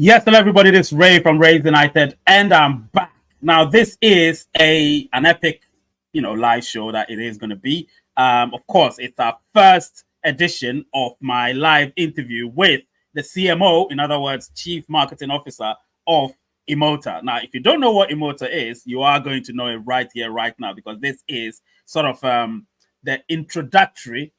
Yes, hello everybody. This is Ray from Rays United, and I'm back. Now, this is an epic, live show that it is going to be. Of course, it's our first edition of my live interview with the CMO, in other words, Chief Marketing Officer of Imota. Now, if you don't know what Imota is, you are going to know it right here, right now, because this is sort of the introductory,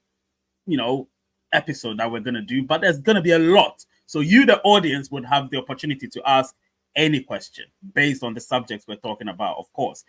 you know, episode that we're going to do, but there's going to be a lot. So you, the audience, would have the opportunity to ask any question based on the subjects we're talking about, of course.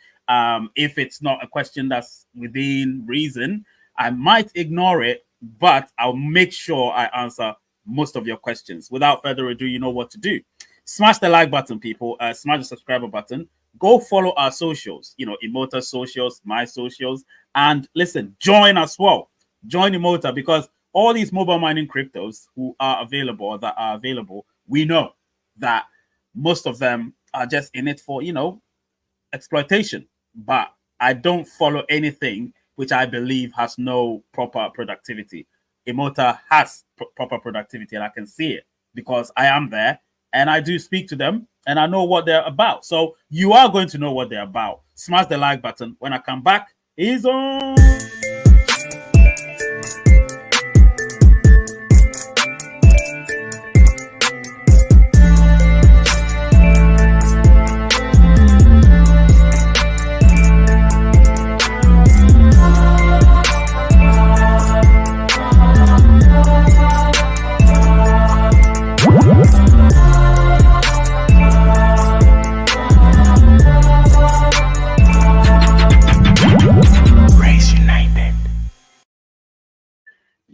If it's not a question that's within reason, I might ignore it, but I'll make sure I answer most of your questions. Without further ado, you know what to do. Smash the like button, people. Smash the subscriber button. Go follow our socials, Imota'S socials, my socials. And listen, join as well. Join Imota, because all these mobile mining cryptos who are available or that are available, we know that most of them are just in it for, exploitation. But I don't follow anything which I believe has no proper productivity. Imota has proper productivity, and I can see it because I am there and I do speak to them and I know what they're about. So you are going to know what they're about. Smash the like button. When I come back, is on.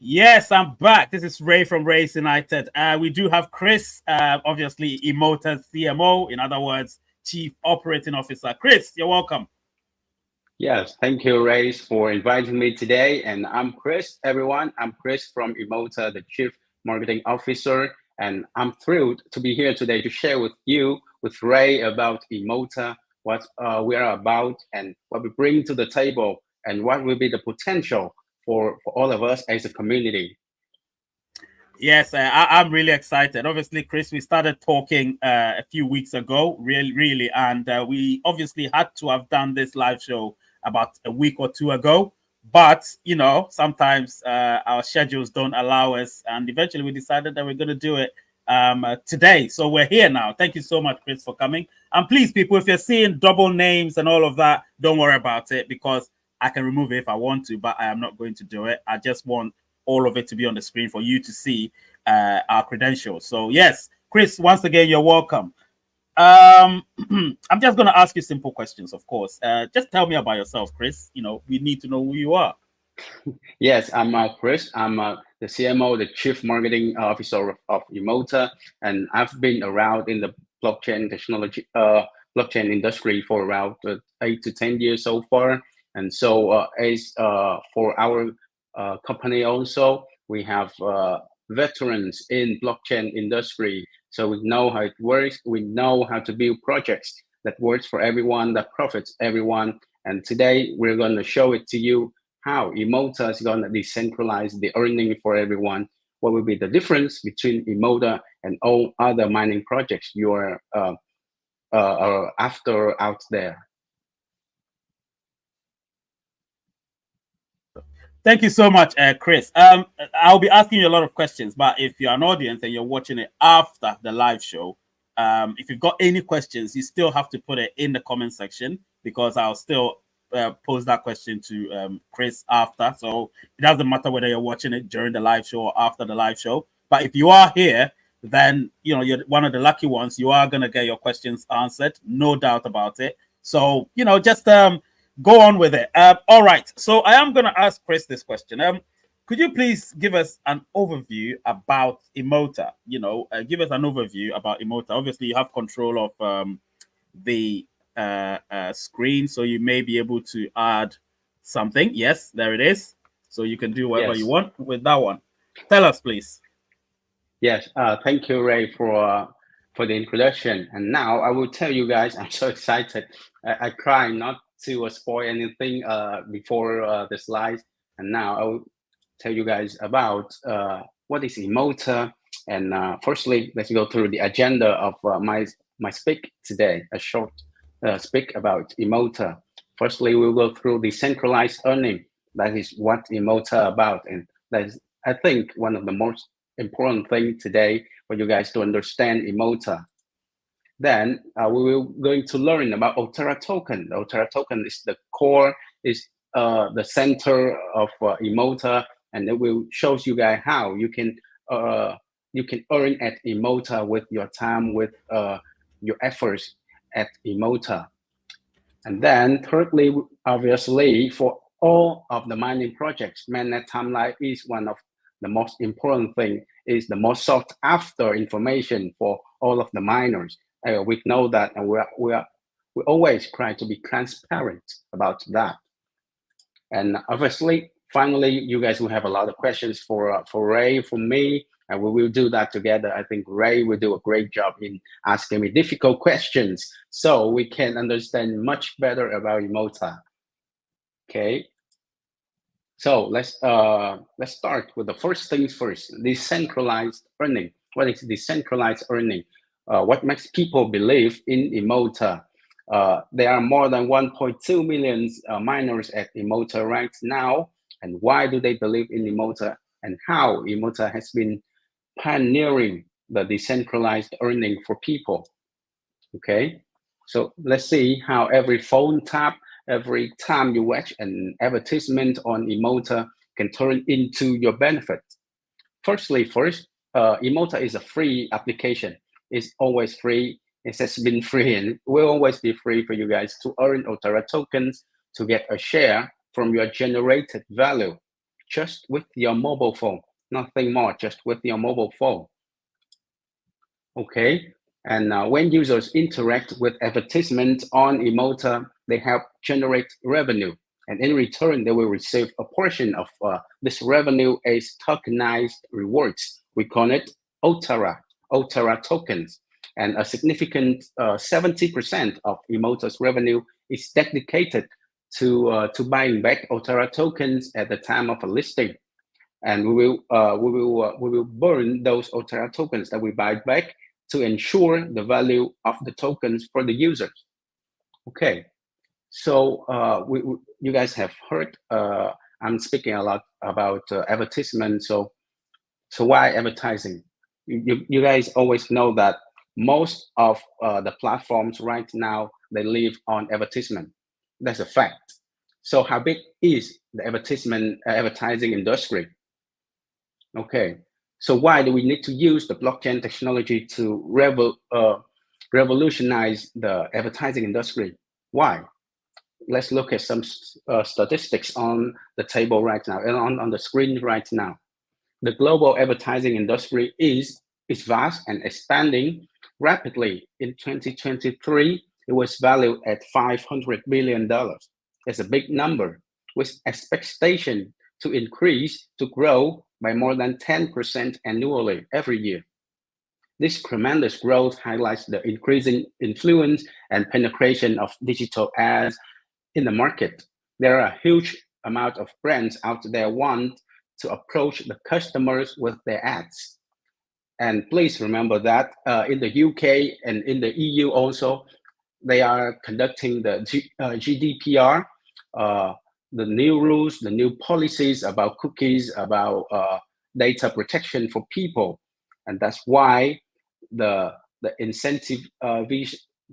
Yes, I'm back. This is Ray from Rays United. We do have Chris, obviously Imota'S CMO, in other words, Chief Operating Officer. Chris, you're welcome. Yes, thank you, Ray, for inviting me today. And I'm Chris, everyone. I'm Chris from Imota, the Chief Marketing Officer. And I'm thrilled to be here today to share with you, with Ray, about Imota, what we are about, and what we bring to the table, and what will be the potential for all of us as a community. Yes, I'm really excited. Obviously, Chris, we started talking a few weeks ago, really, and we obviously had to have done this live show about a week or two ago. But, sometimes our schedules don't allow us, and eventually we decided that we're going to do it today. So we're here now. Thank you so much, Chris, for coming. And please, people, if you're seeing double names and all of that, don't worry about it, because I can remove it if I want to, but I am not going to do it. I just want all of it to be on the screen for you to see our credentials. So yes, Chris, once again, you're welcome. I'm just going to ask you simple questions, of course. Just tell me about yourself, Chris. We need to know who you are. Yes, I'm Chris. I'm the CMO, the Chief Marketing Officer of Imota, and I've been around in the blockchain technology, blockchain industry for around 8 to 10 years so far. And so, as for our company also, we have veterans in blockchain industry, so we know how it works. We know how to build projects that works for everyone, that profits everyone. And today we're going to show it to you how Imota is going to decentralize the earning for everyone. What will be the difference between Imota and all other mining projects you are after out there? Thank you so much, Chris. I'll be asking you a lot of questions, but if you're an audience and you're watching it after the live show, if you've got any questions, you still have to put it in the comment section, because I'll still pose that question to Chris after. So it doesn't matter whether you're watching it during the live show or after the live show. But if you are here, then you're one of the lucky ones. You are gonna get your questions answered, no doubt about it. So just go on with it. All right. So I am going to ask Chris this question. Could you please give us an overview about Imota? Give us an overview about Imota. Obviously, you have control of the screen, so you may be able to add something. Yes, there it is. So you can do whatever you want with that one. Tell us, please. Yes. Thank you, Ray, for the introduction. And now I will tell you guys, I'm so excited. I try not to spoil anything before the slides. And now I will tell you guys about what is Imota And firstly, let's go through the agenda of my speak today, a short speak about Imota. Firstly, we'll go through the centralized earning. That is what Imota about. And that is, I think, one of the most important things today for you guys to understand Imota. Then we will going to learn about Otera token. The Otera token is the core, is the center of Imota, and it will shows you guys how you can earn at Imota with your time, with your efforts at Imota. And then thirdly, obviously, for all of the mining projects, mainnet timeline is one of the most important thing, is the most sought after information for all of the miners. We know that, and we always try to be transparent about that. And obviously, finally, you guys will have a lot of questions for Ray, for me, and we will do that together. I think Ray will do a great job in asking me difficult questions so we can understand much better about Imota. Okay. So let's start with the first things first. Decentralized earning. What is decentralized earning? What makes people believe in Imota? There are more than 1.2 million miners at Imota right now. And why do they believe in Imota? And how Imota has been pioneering the decentralized earning for people. Okay, so let's see how every phone tap, every time you watch an advertisement on Imota can turn into your benefit. First, Imota is a free application. It's always free. It has been free and will always be free for you guys to earn Otera tokens to get a share from your generated value just with your mobile phone. Nothing more, just with your mobile phone. Okay, and when users interact with advertisements on Imota, they help generate revenue. And in return, they will receive a portion of this revenue as tokenized rewards. We call it Otera tokens. And a significant 70% of Imota'S revenue is dedicated to buying back Otera tokens at the time of a listing. And we will burn those Otera tokens that we buy back to ensure the value of the tokens for the users. Okay, so you guys have heard I'm speaking a lot about advertisement. So why advertising? You guys always know that most of the platforms right now, they live on advertisement. That's a fact. So how big is the advertising industry? Okay, so why do we need to use the blockchain technology to revolutionize the advertising industry? Why? Let's look at some statistics on the table right now and on the screen right now. The global advertising industry is vast and expanding rapidly. In 2023, it was valued at $500 billion. It's a big number, with expectation to increase, to grow by more than 10% annually every year. This tremendous growth highlights the increasing influence and penetration of digital ads in the market. There are a huge amount of brands out there want to approach the customers with their ads. And please remember that in the UK and in the EU also, they are conducting the GDPR, the new rules, the new policies about cookies, about data protection for people. And that's why the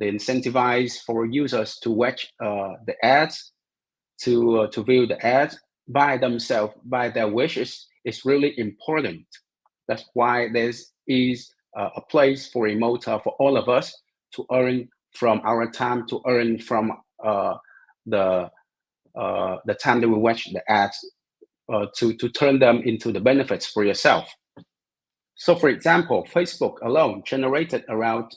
incentivize for users to watch the ads, to view the ads by themselves, by their wishes, is really important. That's why there is a place for Imota for all of us to earn from our time, to earn from the time that we watch the ads, to turn them into the benefits for yourself. So for example, Facebook alone generated around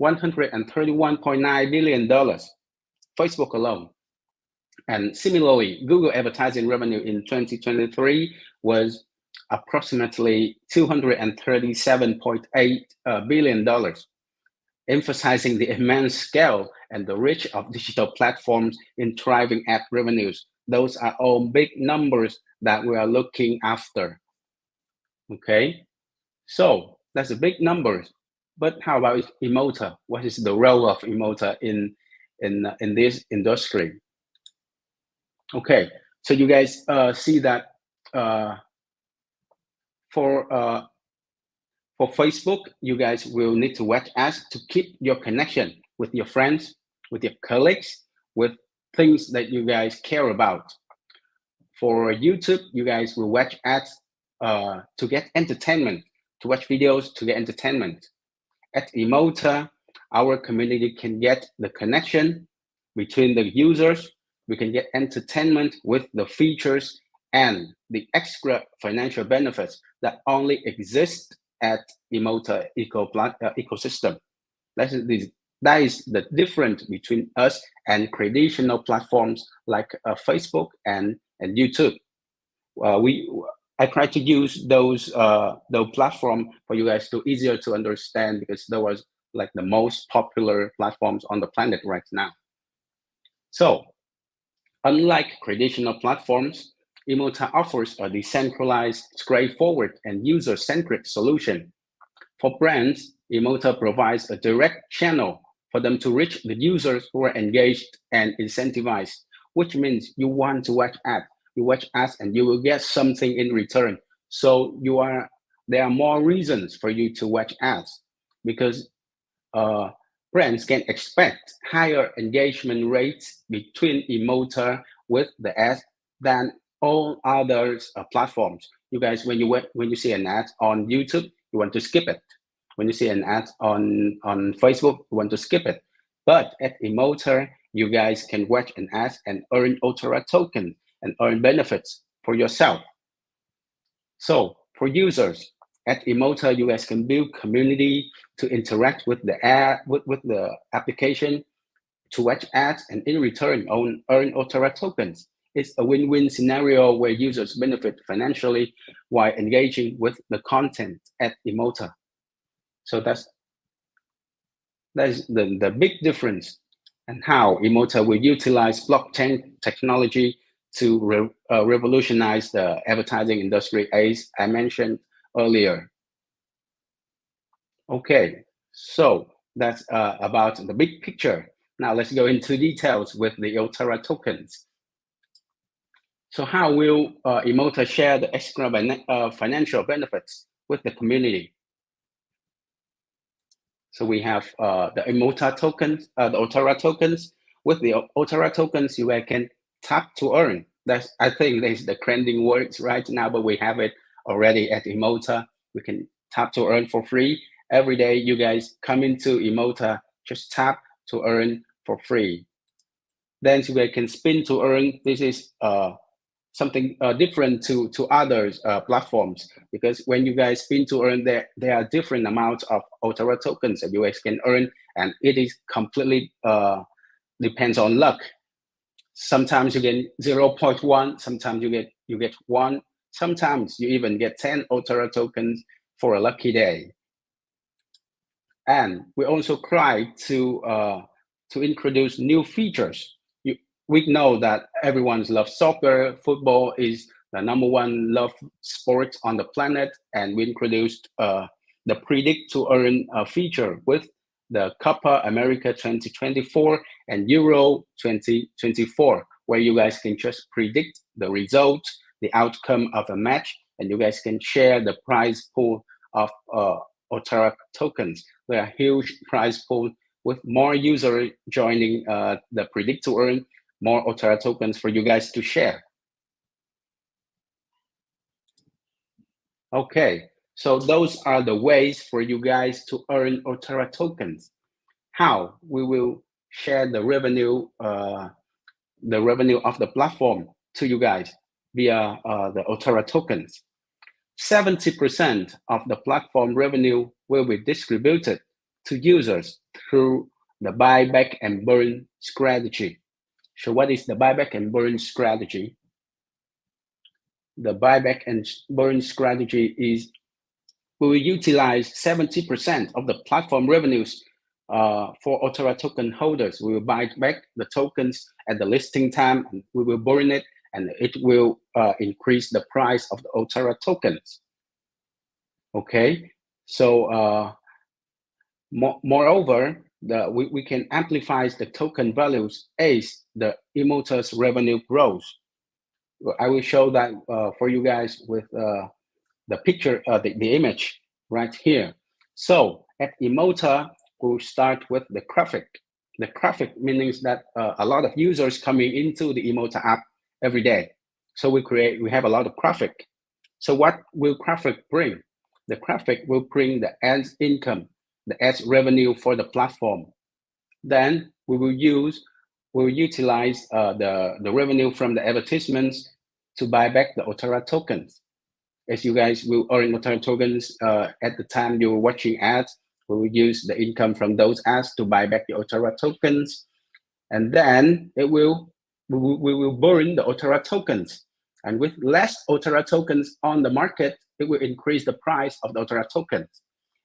$131.9 billion, Facebook alone. And similarly, Google advertising revenue in 2023 was approximately $237.8 billion, emphasizing the immense scale and the reach of digital platforms in driving ad revenues. Those are all big numbers that we are looking after. Okay, so That's a big number. But how about Imota? What is the role of Imota in this industry? Okay, so you guys see that for Facebook, you guys will need to watch ads to keep your connection with your friends, with your colleagues, with things that you guys care about. For YouTube, you guys will watch ads to get entertainment, to watch videos to get entertainment. At Imota, our community can get the connection between the users. We can get entertainment with the features and the extra financial benefits that only exist at Imota ecosystem. That is the difference between us and traditional platforms like Facebook and YouTube. I try to use those platform for you guys to easier to understand, because that was like the most popular platforms on the planet right now. So unlike traditional platforms, Imota offers a decentralized, straightforward, and user-centric solution. For brands, Imota provides a direct channel for them to reach the users who are engaged and incentivized, which means you want to watch ads. You watch ads and you will get something in return. So there are more reasons for you to watch ads, because brands can expect higher engagement rates between Imota with the ads than all other platforms. You guys, when you see an ad on YouTube, you want to skip it. When you see an ad on Facebook, you want to skip it. But at Imota, you guys can watch an ad and earn Otara token and earn benefits for yourself. So for users at Imota, you guys can build community to interact with the ad, with the application, to watch ads, and in return earn Otara tokens. It's a win-win scenario where users benefit financially while engaging with the content at Imota. So that's the big difference, and how Imota will utilize blockchain technology to revolutionize the advertising industry, as I mentioned earlier. Okay, so that's about the big picture. Now let's go into details with the Otara tokens. So how will Imota share the extra financial benefits with the community? So we have the Imota tokens, the Otara tokens. With the Otara tokens, you can tap to earn. I think that's the trending words right now, but we have it already at Imota. We can tap to earn for free. Every day you guys come into Imota, just tap to earn for free. Then you guys can spin to earn. This is something different to others platforms, because when you guys spin to earn, there are different amounts of Otara tokens that you guys can earn, and it is completely depends on luck. Sometimes you get 0.1, sometimes you get 1, sometimes you even get 10 Otara tokens for a lucky day. And we also try to introduce new features. We know that everyone loves soccer. Football is the #1 loved sport on the planet, and we introduced the predict to earn feature with the Copa America 2024 and Euro 2024, where you guys can just predict the result, the outcome of a match, and you guys can share the prize pool of Otara tokens. There are huge prize pool with more users joining the predict to earn, more Otara tokens for you guys to share. Okay, so those are the ways for you guys to earn Otara tokens. How we will share the revenue of the platform to you guys via the Otara tokens. 70% of the platform revenue will be distributed to users through the buyback and burn strategy. So what is the buyback and burn strategy? The buyback and burn strategy is we will utilize 70% of the platform revenues for Otara token holders. We will buy back the tokens at the listing time, and we will burn it, and it will increase the price of the Otara tokens. Okay, So moreover, we can amplify the token values as the Imota'S revenue grows. I will show that for you guys with the picture, the image right here. So at Imota, we'll start with the traffic. The traffic means that a lot of users coming into the Imota app every day. So we have a lot of traffic. So what will traffic bring? The traffic will bring the ads income, the ads revenue for the platform. Then we will utilize the revenue from the advertisements to buy back the Otara tokens. As you guys will earn Otara tokens at the time you're watching ads, we will use the income from those ads to buy back the Otara tokens, and then we will burn the Otara tokens. And with less Otara tokens on the market, it will increase the price of the Otara tokens.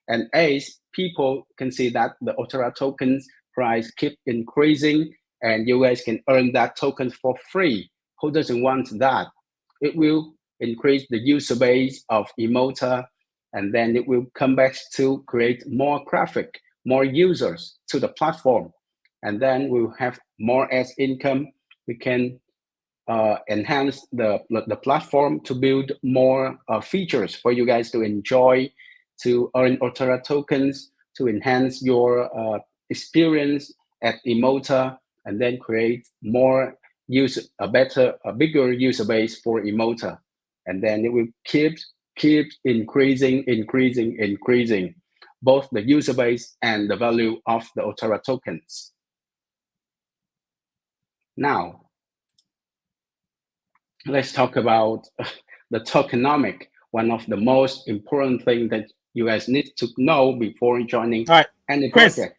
And as people can see that the Otara tokens price keep increasing, and you guys can earn that token for free. Who doesn't want that? It will increase the user base of Imota, and then it will come back to create more traffic, more users to the platform. And then we'll have more ads income. We can enhance the platform to build more features for you guys to enjoy, to earn Otara tokens, to enhance your experience at Imota, and then create more a bigger user base for Imota. And then it will keep increasing, both the user base and the value of the Otara tokens. Now, let's talk about the tokenomics, one of the most important things that you guys need to know before joining any project.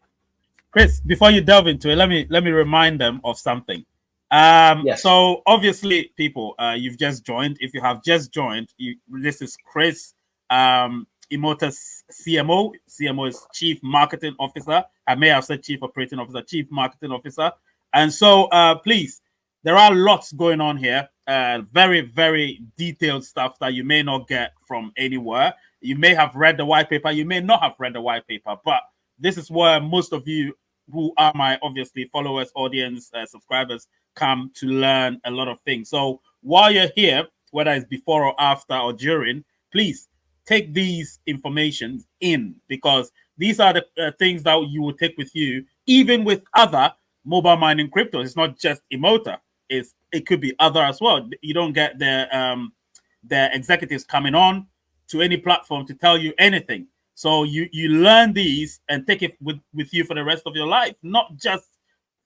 Chris, before you delve into it, let me remind them of something. Yes. So obviously, people, you've just joined. If you have just joined, this is Chris, Imota'S CMO. CMO is Chief Marketing Officer. I may have said Chief Operating Officer, Chief Marketing Officer. And so, please, there are lots going on here. Very, very detailed stuff that you may not get from anywhere. You may have read the white paper. You may not have read the white paper, but this is where most of you who are my obviously followers, audience, subscribers come to learn a lot of things. So while you're here, whether it's before or after or during, please take these information in, because these are the things that you will take with you, even with other mobile mining cryptos. It's not just Imota. It could be other as well. You don't get the executives coming on to any platform to tell you anything. So you learn these and take it with you for the rest of your life, not just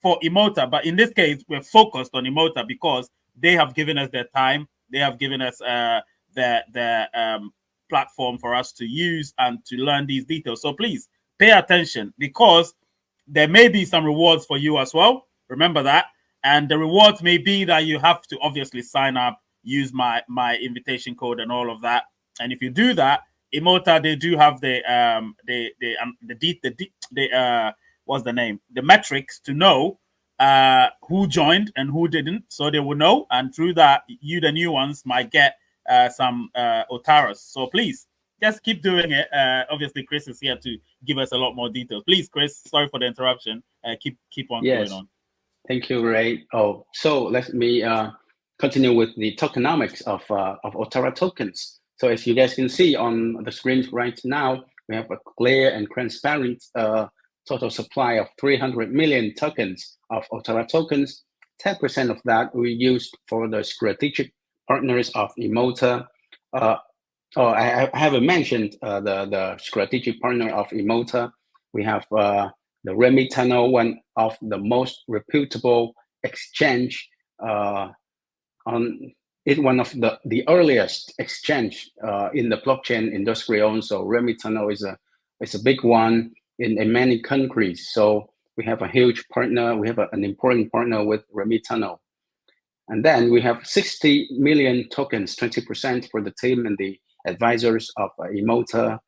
for Imota. But in this case, we're focused on Imota because they have given us their time. They have given us their platform for us to use and to learn these details. So please pay attention, because there may be some rewards for you as well. Remember that. And the rewards may be that you have to obviously sign up, use my invitation code and all of that. And if you do that, Imota, they do have the what's the name? The metrics to know who joined and who didn't, so they will know. And through that, you, the new ones, might get some Otaras. So please, just keep doing it. Obviously, Chris is here to give us a lot more details. Please, Chris, sorry for the interruption. Keep on going on. Thank you, Ray. Oh, so let me continue with the tokenomics of Otara tokens. So as you guys can see on the screen right now, we have a clear and transparent total supply of 300 million tokens of Otara tokens. 10% of that we used for the strategic partners of Imota. I haven't mentioned the strategic partner of Imota. We have the Remitano, one of the most reputable exchange one of the earliest exchange in the blockchain industry. Also, Remitano is a big one in many countries. So we have a huge partner. We have an important partner with Remitano. And then we have 60 million tokens, 20% for the team and the advisors of Imota,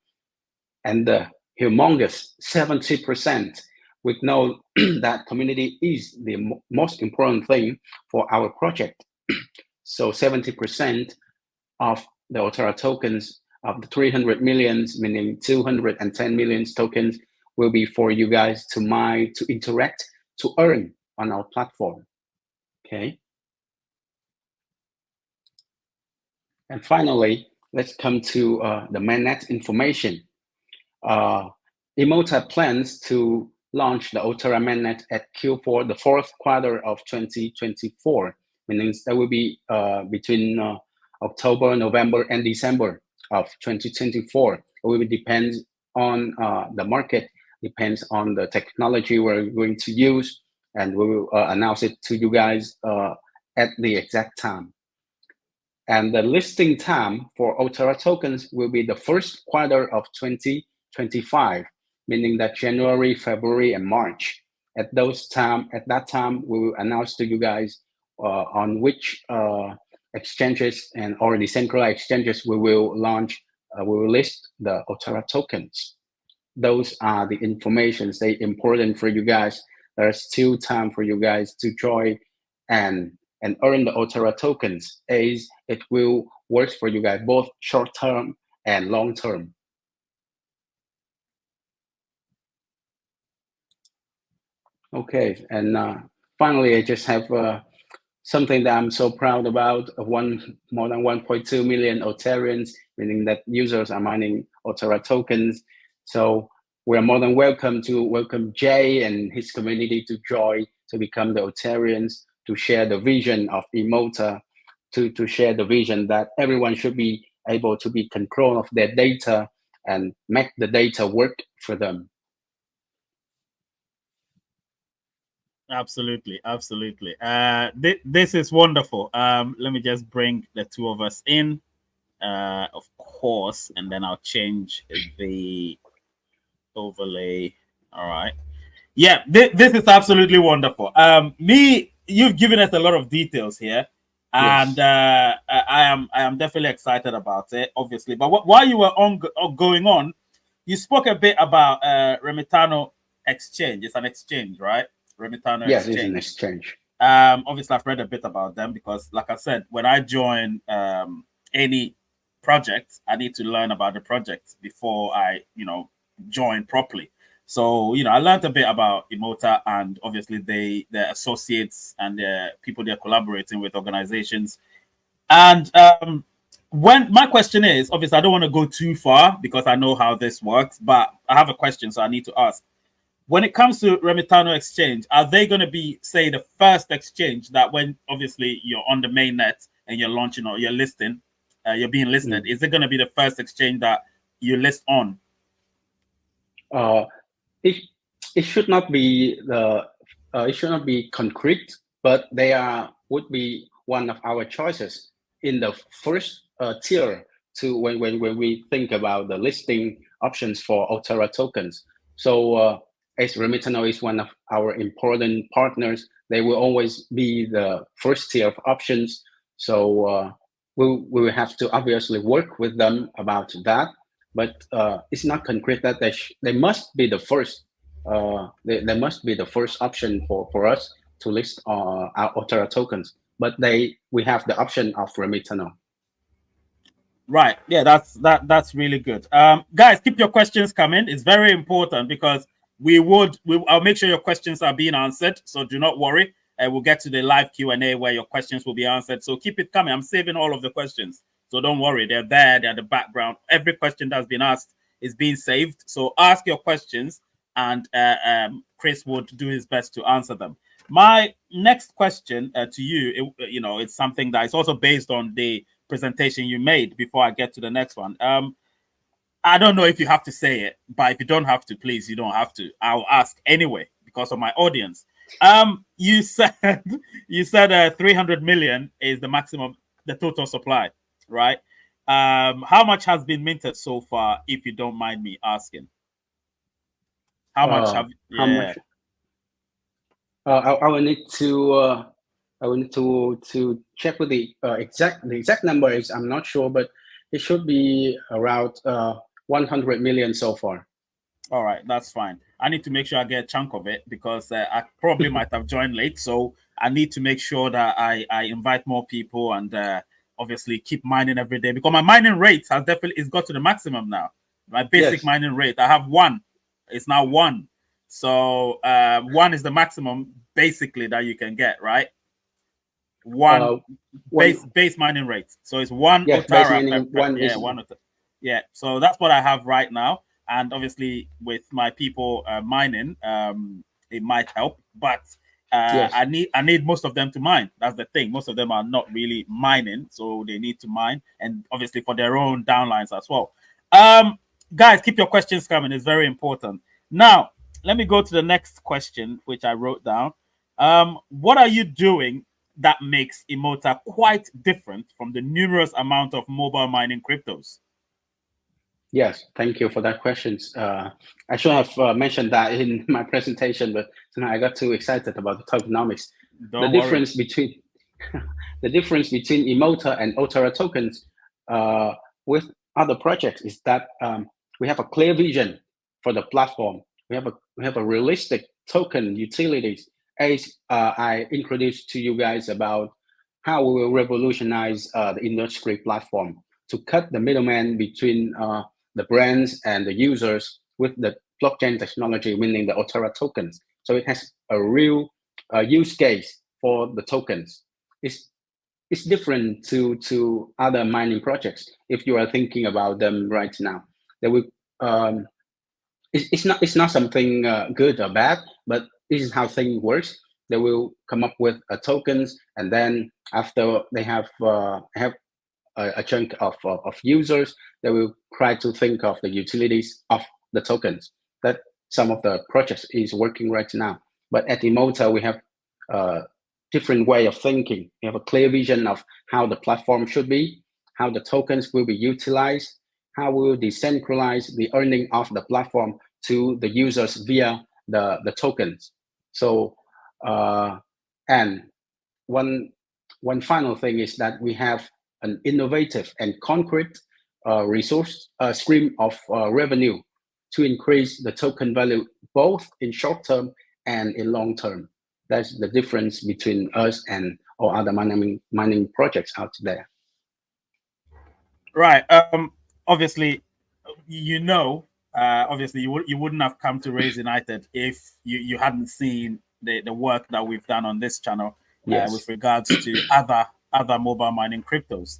and the humongous 70%. We know that community is the most important thing for our project. So 70% of the Otara tokens of the 300 millions, meaning 210 million tokens, will be for you guys to mine, to interact, to earn on our platform. Okay. And finally, let's come to the mainnet information. Imota plans to launch the Ultra mainnet at Q4, the fourth quarter of 2024, meaning that will be between October, November, and December of 2024. It will depend on the market, depends on the technology we're going to use, and we will announce it to you guys at the exact time. And the listing time for Ultra tokens will be the first quarter of 2025, meaning that January, February, and March. At that time, we will announce to you guys on which exchanges or decentralized exchanges we will launch. We will list the Ultra tokens. Those are the informations that are important for you guys. There's still time for you guys to join and earn the Ultra tokens, as it will work for you guys both short term and long term. Okay, and finally, I just have something that I'm so proud about. More than 1.2 million Ultarians, meaning that users are mining Ultra tokens. So we are more than welcome Jay and his community to join, to become the Ultarians, to share the vision of Imota, to share the vision that everyone should be able to be control of their data and make the data work for them. Absolutely, absolutely. This is wonderful. Let me just bring the two of us in, of course, and then I'll change the overlay. All right. Yeah, this is absolutely wonderful. You've given us a lot of details here, and yes. I am definitely excited about it, obviously. But while you were going on, you spoke a bit about Remitano Exchange. It's an exchange, right? Remitano yes, Exchange. It's an exchange. Obviously, I've read a bit about them because, like I said, when I join any project, I need to learn about the project before I, join properly. So, I learned a bit about Imota, and obviously their associates and the people they're collaborating with, organizations. And when my question is, obviously, I don't want to go too far because I know how this works, but I have a question, so I need to ask. When it comes to Remitano Exchange, are they going to be, say, the first exchange that when obviously you're on the mainnet and you're launching or you're listing, you're being listed? Is it going to be the first exchange that you list on? It should not be it should not be concrete, but they would be one of our choices in the first tier to when we think about the listing options for Ultra tokens. So as Remitano is one of our important partners, they will always be the first tier of options. So we will have to obviously work with them about that. But it's not concrete that they must be the first. They must be the first option for us to list our Ultra tokens. But we have the option of Remitano. Right. Yeah, that's really good. Guys, keep your questions coming. It's very important because I'll make sure your questions are being answered. So do not worry. We'll get to the live Q&A where your questions will be answered. So keep it coming. I'm saving all of the questions. So don't worry. They're there. They're the background. Every question that's been asked is being saved. So ask your questions and Chris would do his best to answer them. My next question to you, it's something that is also based on the presentation you made before I get to the next one. I don't know if you have to say it, but if you don't have to, please, you don't have to. I'll ask anyway because of my audience. You said 300 million is the maximum, the total supply, right? How much has been minted so far, if you don't mind me asking? How much have? Yeah. How much? I will need to check with the exact number. I'm not sure, but it should be around 100 million so far. All right, that's fine. I need to make sure I get a chunk of it because I probably might have joined late. So I need to make sure that I invite more people and obviously keep mining every day, because my mining rate has definitely got to the maximum now. My basic mining rate, I have 1. It's now 1. So 1 is the maximum basically that you can get, right? One base mining rate. So it's 1 Otara per, 1 Otara. Yeah, so that's what I have right now. And obviously with my people mining, it might help, but I need most of them to mine. That's the thing. Most of them are not really mining, so they need to mine, and obviously for their own downlines as well. Guys, keep your questions coming. It's very important. Now, let me go to the next question, which I wrote down. What are you doing that makes Imota quite different from the numerous amount of mobile mining cryptos? Yes, thank you for that question. I should have mentioned that in my presentation, but somehow I got too excited about the tokenomics. The difference between Imota and Otara tokens with other projects is that we have a clear vision for the platform. We have a realistic token utilities. As I introduced to you guys about how we will revolutionize the industry platform to cut the middleman between the brands and the users with the blockchain technology, meaning the Otara tokens. So it has a real use case for the tokens. It's different to other mining projects. If you are thinking about them right now, they will. It's not something good or bad, but this is how things works. They will come up with tokens, and then after they have a chunk of users, they will try to think of the utilities of the tokens. That some of the projects is working right now. But at Imota, we have a different way of thinking. We have a clear vision of how the platform should be, how the tokens will be utilized, how we will decentralize the earning of the platform to the users via the tokens. So, and one final thing is that we have an innovative and concrete resource stream of revenue to increase the token value both in short term and in long term. That's the difference between us and all other mining projects out there. Right. Obviously, obviously you wouldn't have come to Rays United if you hadn't seen the work that we've done on this channel with regards to other mobile mining cryptos.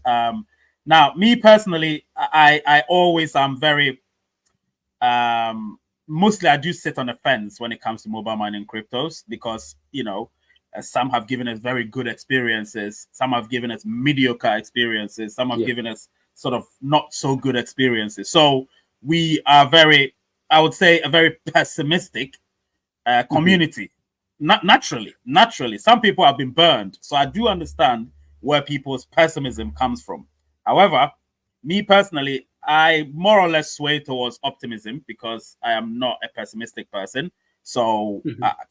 Now, me personally, I always am very mostly I do sit on the fence when it comes to mobile mining cryptos, because some have given us very good experiences, some have given us mediocre experiences, some have given us sort of not so good experiences. So we are I would say a very pessimistic community. Naturally, some people have been burned, so I do understand where people's pessimism comes from. However, me personally, I more or less sway towards optimism because I am not a pessimistic person. So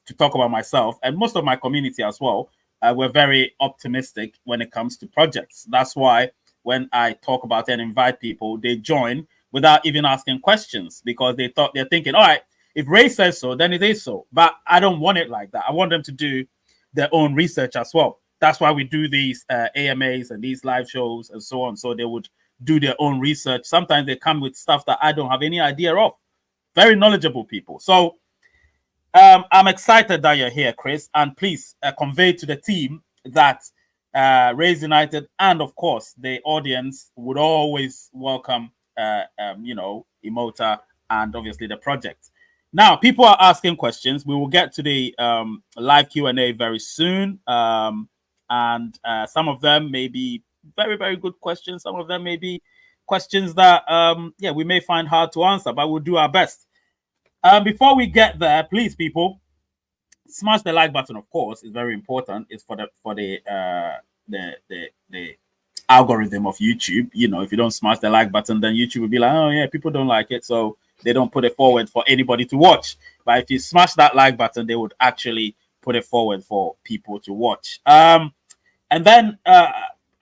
to talk about myself and most of my community as well, we're very optimistic when it comes to projects. That's why when I talk about it and invite people, they join without even asking questions, because they're thinking, all right, if Ray says so, then it is so. But I don't want it like that. I want them to do their own research as well. That's why we do these AMAs and these live shows and so on. So they would do their own research. Sometimes they come with stuff that I don't have any idea of. Very knowledgeable people. So I'm excited that you're here, Chris. And please convey to the team that Rays United and, of course, the audience would always welcome, Imota and obviously the project. Now, people are asking questions. We will get to the live Q&A very soon. And some of them may be very, very good questions. Some of them may be questions that, we may find hard to answer, but we'll do our best. Before we get there, please, people, smash the like button. Of course, it's very important. It's for the algorithm of YouTube. If you don't smash the like button, then YouTube will be like, oh yeah, people don't like it, so they don't put it forward for anybody to watch. But if you smash that like button, they would actually put it forward for people to watch. And then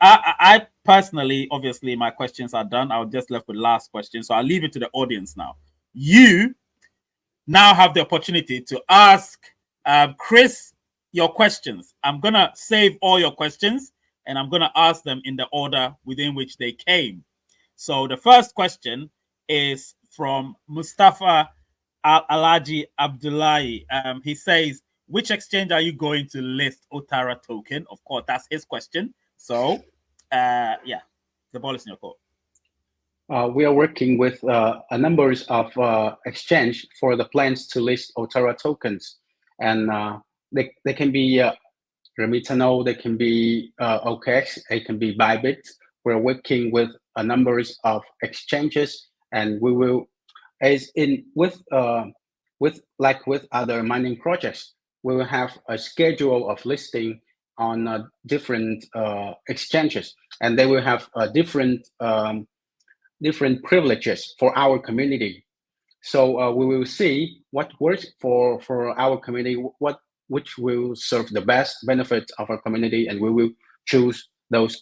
I personally, obviously, my questions are done. I'll just left with last question, so I'll leave it to the audience now. You now have the opportunity to ask Chris your questions. I'm gonna save all your questions and I'm going to ask them in the order within which they came. So the first question is from Mustafa Alaji Abdullahi. He says, which exchange are you going to list Otara token? Of course, that's his question. So, yeah, the ball is in your court. We are working with a number of exchange for the plans to list Otara tokens, and they can be Remitano, they can be OKX, they can be Bybit. We're working with a number of exchanges, and we will, as in with other mining projects, we will have a schedule of listing on different exchanges, and they will have different privileges for our community. So we will see what works for our community, which will serve the best benefit of our community, and we will choose those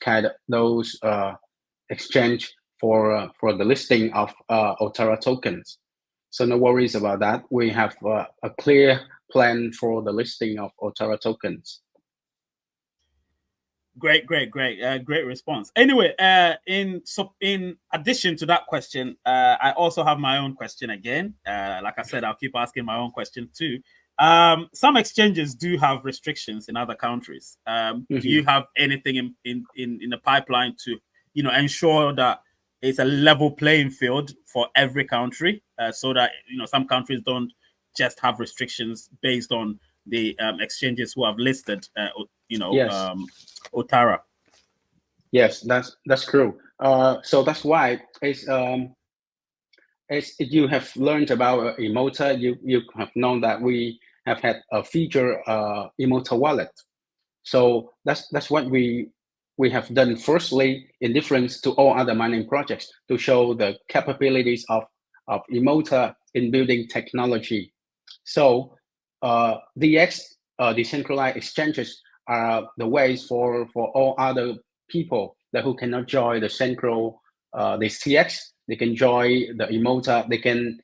exchange for the listing of Otara tokens. So no worries about that. We have a clear plan for the listing of Otara tokens. Great response. Anyway, in addition to that question, I also have my own question again. Like I said, I'll keep asking my own question too. Some exchanges do have restrictions in other countries. Do you have anything in the pipeline to, ensure that it's a level playing field for every country, so that some countries don't just have restrictions based on the exchanges who have listed, Yes. Otara? Yes, that's true. So that's why as you have learned about Imota, you have known that we have had a feature Imota wallet. So that's what we have done firstly, in difference to all other mining projects, to show the capabilities of Imota in building technology. So DX, decentralized exchanges, are the ways for all other people that who cannot join the central the CX. They can join the Imota. They can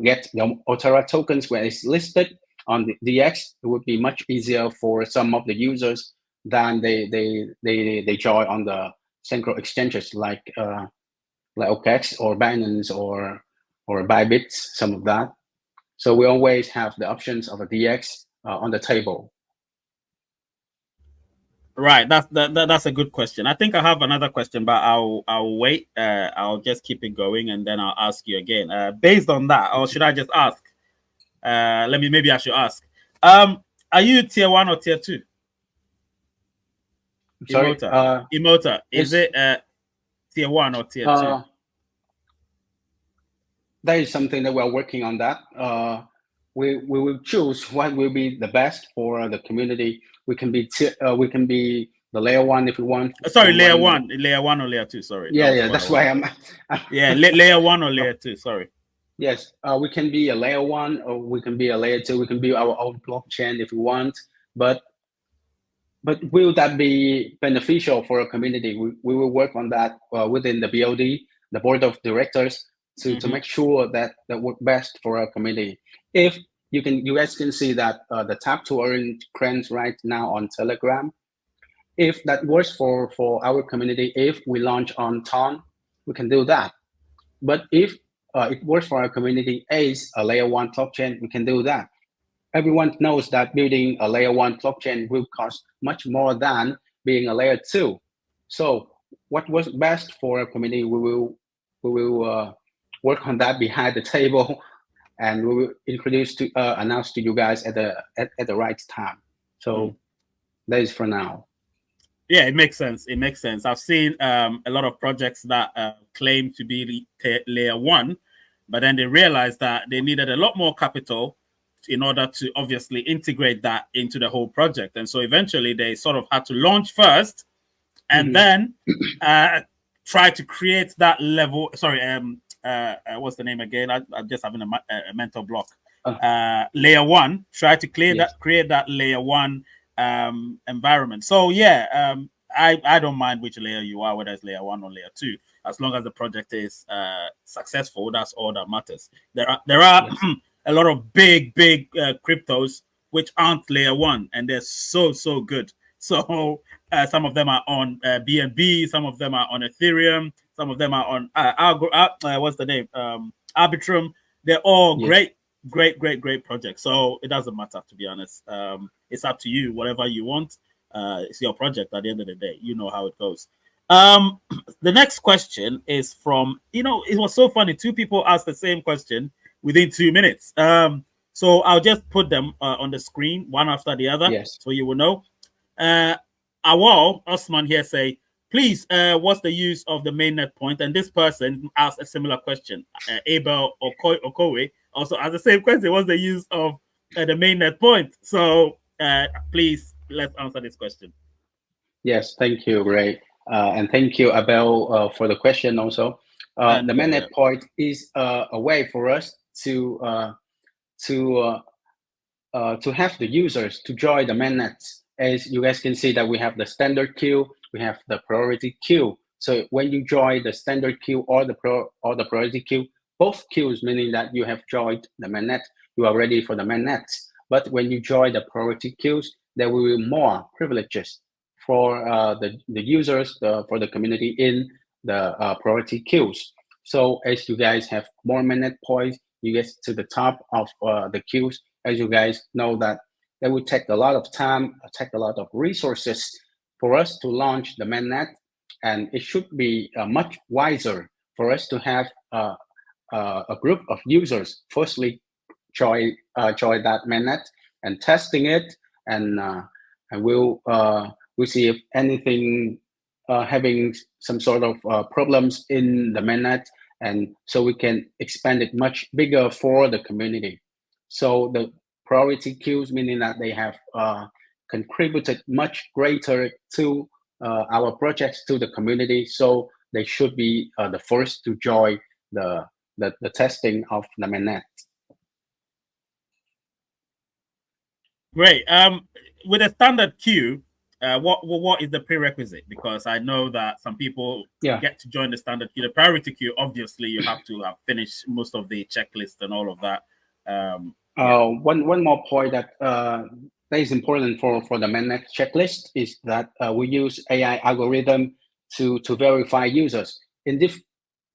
get the Otara tokens when it's listed on the DX. It would be much easier for some of the users than they join on the central exchanges like OKX or Binance or Bybit, some of that. So we always have the options of a DX on the table. Right, that's a good question. I think I have another question, but I'll wait. I'll just keep it going, and then I'll ask you again. Based on that, or should I just ask? Maybe I should ask. Are you tier 1 or tier 2? Sorry, Imota. Is it tier 1 or tier 2? That is something that we're working on. That we will choose what will be the best for the community. We can be the layer 1 if we want. Sorry, layer 1 or layer 2. Sorry. Yeah, that's why I'm. Yeah, layer 1 or layer 2. Sorry. Yes, we can be a layer 1 or we can be a layer 2. We can build our own blockchain if we want, but will that be beneficial for a community? We will work on that within the BOD, the board of directors, to make sure that work best for our community. If you guys can see that the tap to earn trends right now on Telegram. If that works for our community, if we launch on Ton, we can do that. But if it works for our community as a layer 1 blockchain, we can do that. Everyone knows that building a layer 1 blockchain will cost much more than being a layer 2. So what was best for our community, we will work on that behind the table, and we will announce to you guys at the right time. So that is for now. Yeah, it makes sense. I've seen a lot of projects that claim to be layer 1, but then they realized that they needed a lot more capital in order to obviously integrate that into the whole project. And so eventually they sort of had to launch first and then try to create that level. Sorry, what's the name again? I'm just having a mental block. Layer 1, try to create that layer 1 environment. So yeah, I don't mind which layer you are, whether it's layer 1 or layer 2, as long as the project is successful. That's all that matters. There are a lot of big cryptos which aren't layer 1, and they're so good. So some of them are on BNB, some of them are on Ethereum, some of them are on what's the name? Arbitrum. They're all great projects. So it doesn't matter, to be honest. It's up to you, whatever you want. It's your project at the end of the day. You know how it goes. The next question is from, it was so funny. Two people asked the same question within 2 minutes. So I'll just put them on the screen, one after the other, so you will know. Awal Osman here say, please, what's the use of the mainnet point? And this person asked a similar question. Abel Okowe also asked the same question. What's the use of the mainnet point? So please, let's answer this question. Yes, thank you, Ray. And thank you, Abel, for the question also. The mainnet point is a way for us to have the users to join the mainnets. As you guys can see that we have the standard queue, we have the priority queue. So when you join the standard queue or the priority queue, both queues, meaning that you have joined the mainnet, you are ready for the mainnet. But when you join the priority queues, there will be more privileges for the users, for the community in the priority queues. So as you guys have more mainnet points, you get to the top of the queues. As you guys know that it would take a lot of time, take a lot of resources for us to launch the mainnet, and it should be much wiser for us to have a group of users firstly join that mainnet and testing it, and we'll see if anything having some sort of problems in the mainnet, and so we can expand it much bigger for the community. So the priority queues, meaning that they have contributed much greater to our projects, to the community. So they should be the first to join the testing of the mainnet. Great. With a standard queue, what is the prerequisite? Because I know that some people get to join the standard queue. The priority queue, obviously, you have to finish most of the checklist and all of that. One more point that is important for the mainnet checklist is that we use AI algorithm to verify users. Is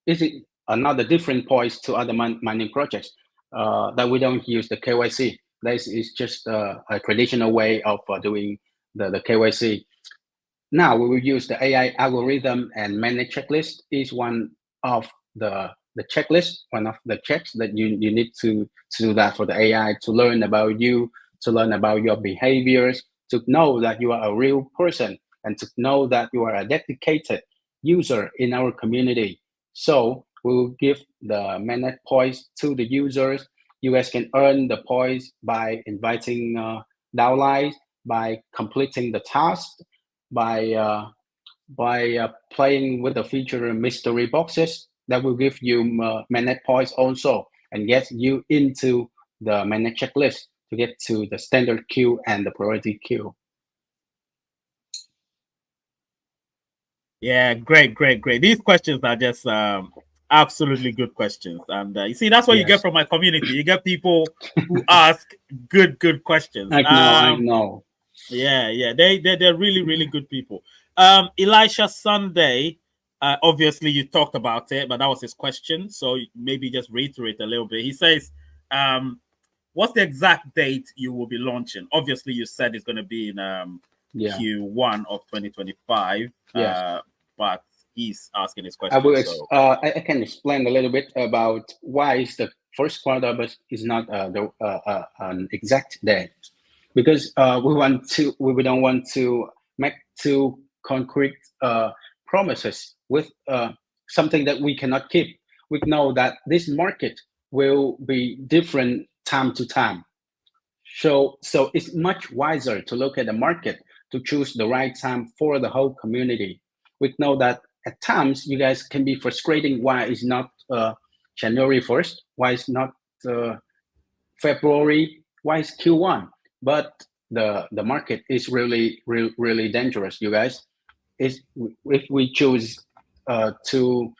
it another different points to other mining projects that we don't use the KYC? This is just a traditional way of doing the KYC. Now we will use the AI algorithm, and mainnet checklist is one of the checklist, one of the checks that you need to do that for the AI, to learn about you, to learn about your behaviors, to know that you are a real person, and to know that you are a dedicated user in our community. So we will give the mainnet points to the users. You guys can earn the points by inviting downlines, by completing the task, by playing with the feature mystery boxes that will give you mainnet points also, and get you into the mainnet checklist to get to the standard queue and the priority queue. Yeah, great. These questions are just absolutely good questions, and you see, that's what you get from my community. You get people who ask good questions. I know. Yeah, they're really good people. Elisha Sunday, obviously you talked about it, but that was his question, so maybe just reiterate a little bit. He says, what's the exact date you will be launching? Obviously, you said it's going to be in Q1 of 2025. Yes. But he's asking this question. I can explain a little bit about why is the first quarter, but is not an exact date, because we don't want to make too concrete promises with something that we cannot keep. We know that this market will be different time to time. So it's much wiser to look at the market to choose the right time for the whole community. We know that at times you guys can be frustrating why it's not January 1st, why it's not February, why it's Q1. But the market is really dangerous, you guys. If we choose to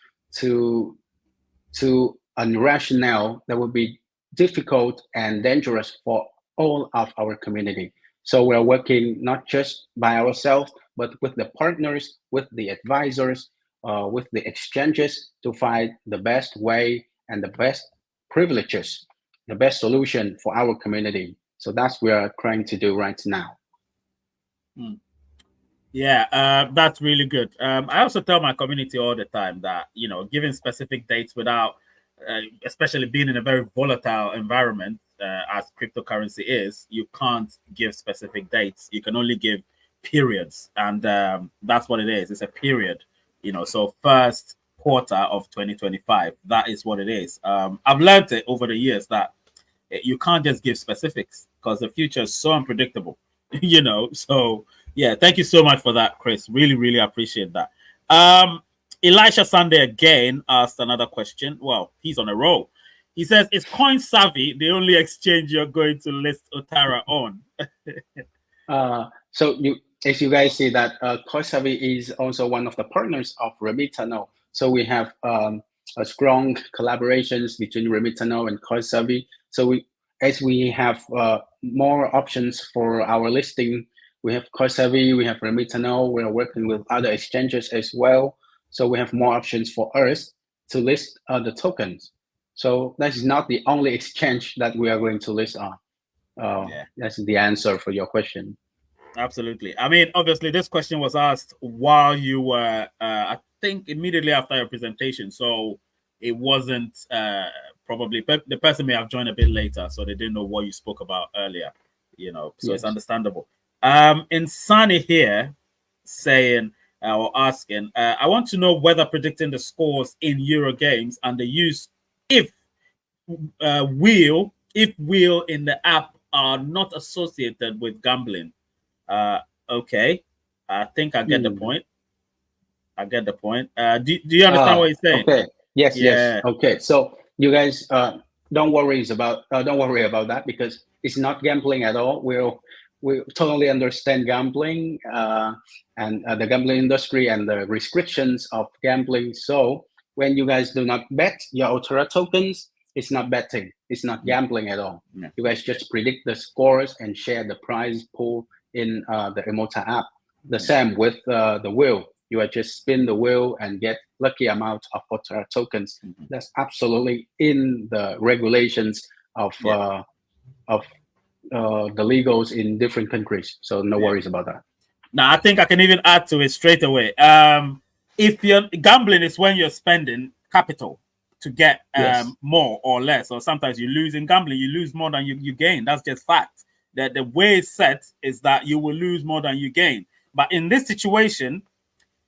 unrational, that would be difficult and dangerous for all of our community. So we're working not just by ourselves, but with the partners, with the advisors, with the exchanges to find the best way and the best privileges, the best solution for our community. So that's what we're trying to do right now. Yeah, that's really good. I also tell my community all the time that, giving specific dates without, especially being in a very volatile environment as cryptocurrency is, you can't give specific dates. You can only give periods. And that's what it is. It's a period, so first quarter of 2025, that is what it is. I've learned it over the years that you can't just give specifics because the future is so unpredictable, so yeah, thank you so much for that, Chris. Really, really appreciate that. Elisha Sunday again asked another question. Well, he's on a roll. He says, is Coin Savvy the only exchange you're going to list Otara on? So as you guys see that Coin Savvy is also one of the partners of Remitano. So we have a strong collaborations between Remitano and Coin Savvy. So as we have more options for our listing, we have Coin Savvy, we have Remitano, we are working with other exchanges as well. So we have more options for us to list the tokens. So that is not the only exchange that we are going to list on. That's the answer for your question. Absolutely. I mean, obviously, this question was asked while you were, I think, immediately after your presentation. So it wasn't probably, the person may have joined a bit later, so they didn't know what you spoke about earlier, so yes. It's understandable. Insani here saying or asking, I want to know whether predicting the scores in Euro games and the use if wheel in the app are not associated with gambling. Okay, I think I get the point. Do you understand what he's saying? Okay. Yes. Okay. So you guys don't worry about that because it's not gambling at all. We totally understand gambling and the gambling industry and the restrictions of gambling. So when you guys do not bet your Otara tokens, it's not betting. It's not gambling at all. Yeah. You guys just predict the scores and share the prize pool in the Imota app. The same with the wheel. You are just spin the wheel and get lucky amount of Otara tokens. That's absolutely in the regulations of the legals in different countries. So no worries about that. Now, I think I can even add to it straight away. If you're gambling, is when you're spending capital to get more or less, or sometimes you lose in gambling. You lose more than you gain. That's just fact. That the way it's set is that you will lose more than you gain. But in this situation,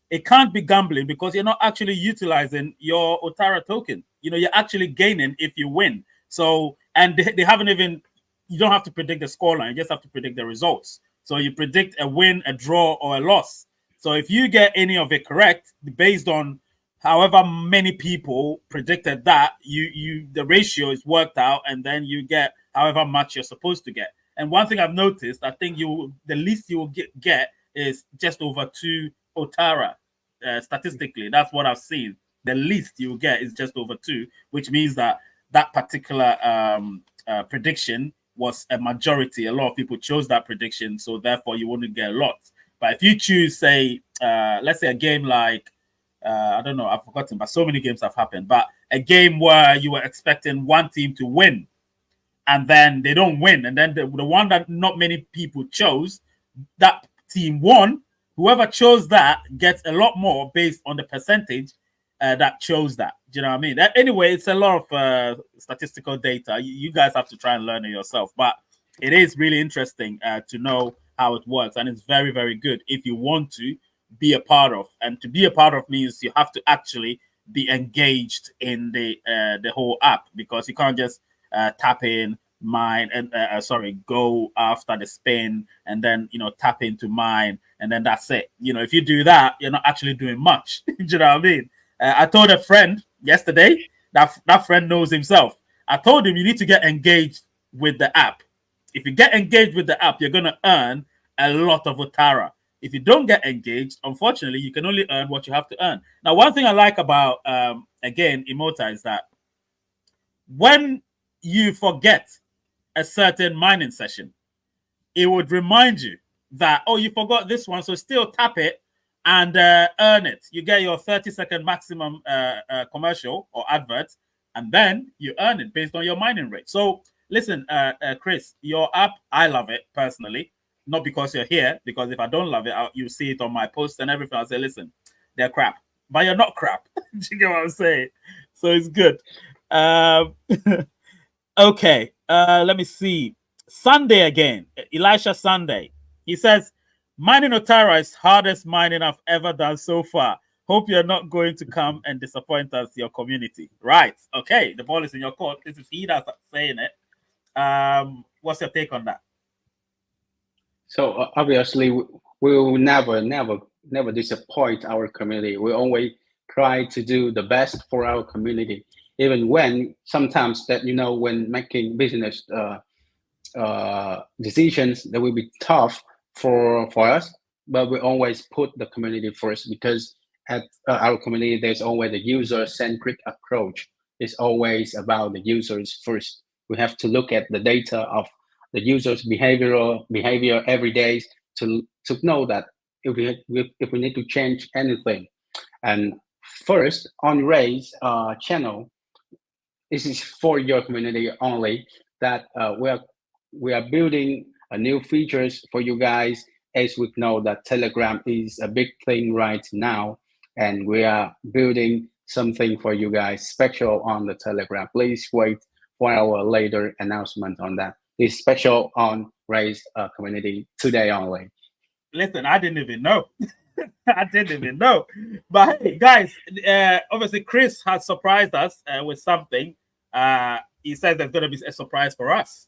it can't be gambling because you're not actually utilizing your Otara token. You're actually gaining if you win. So, and they haven't even, you don't have to predict the scoreline. You just have to predict the results. So you predict a win, a draw, or a loss. So if you get any of it correct, based on however many people predicted that, the ratio is worked out, and then you get however much you're supposed to get. And one thing I've noticed, I think the least you will get is just over 2 Otara. Statistically, that's what I've seen. The least you will get is just over 2, which means that particular prediction was a majority. A lot of people chose that prediction, so therefore you wouldn't get a lot. But if you choose, say, let's say a game like, I don't know, I've forgotten, but so many games have happened, but a game where you were expecting one team to win, and then they don't win, and then the one that not many people chose, that team won. Whoever chose that gets a lot more based on the percentage that chose that. Do you know what I mean? Anyway, it's a lot of statistical data. You guys have to try and learn it yourself. But it is really interesting to know how it works. And it's very, very good if you want to be a part of. And to be a part of means you have to actually be engaged in the whole app, because you can't just tap in, mine and go after the spin and then tap into mine and then that's it. If you do that, you're not actually doing much. Do you know what I mean? I told a friend yesterday that friend knows himself. I told him you need to get engaged with the app. If you get engaged with the app, you're going to earn a lot of Otara. If you don't get engaged, unfortunately, you can only earn what you have to earn. Now, one thing I like about again Imota is that when you forget a certain mining session, it would remind you that, oh, you forgot this one, so still tap it and earn it. You get your 30-second maximum commercial or advert, and then you earn it based on your mining rate. So listen, Chris, your app, I love it personally, not because you're here, because if I don't love it, you see it on my posts and everything. I'll say, listen, they're crap, but you're not crap. Do you get what I'm saying? So it's good. Okay, let me see. Sunday again, Elisha Sunday. He says, mining Otara is hardest mining I've ever done so far. Hope you're not going to come and disappoint us, your community. Right. Okay, the ball is in your court. This is he that's saying it. What's your take on that? So obviously, we will never disappoint our community. We always try to do the best for our community, even when sometimes that when making business decisions that will be tough for us, but we always put the community first, because at our community there's always a user-centric approach. It's always about the users first. We have to look at the data of the user's behavior every day to know that if we need to change anything. And first, on Ray's channel, this is for your community only, that we are building new features for you guys, as we know that Telegram is a big thing right now, and we are building something for you guys special on the Telegram. Please wait for our later announcement on that. It's special on Ray's community today only. Listen, I didn't even know. I didn't even know. But hey, guys, obviously Chris has surprised us with something. He said there's going to be a surprise for us,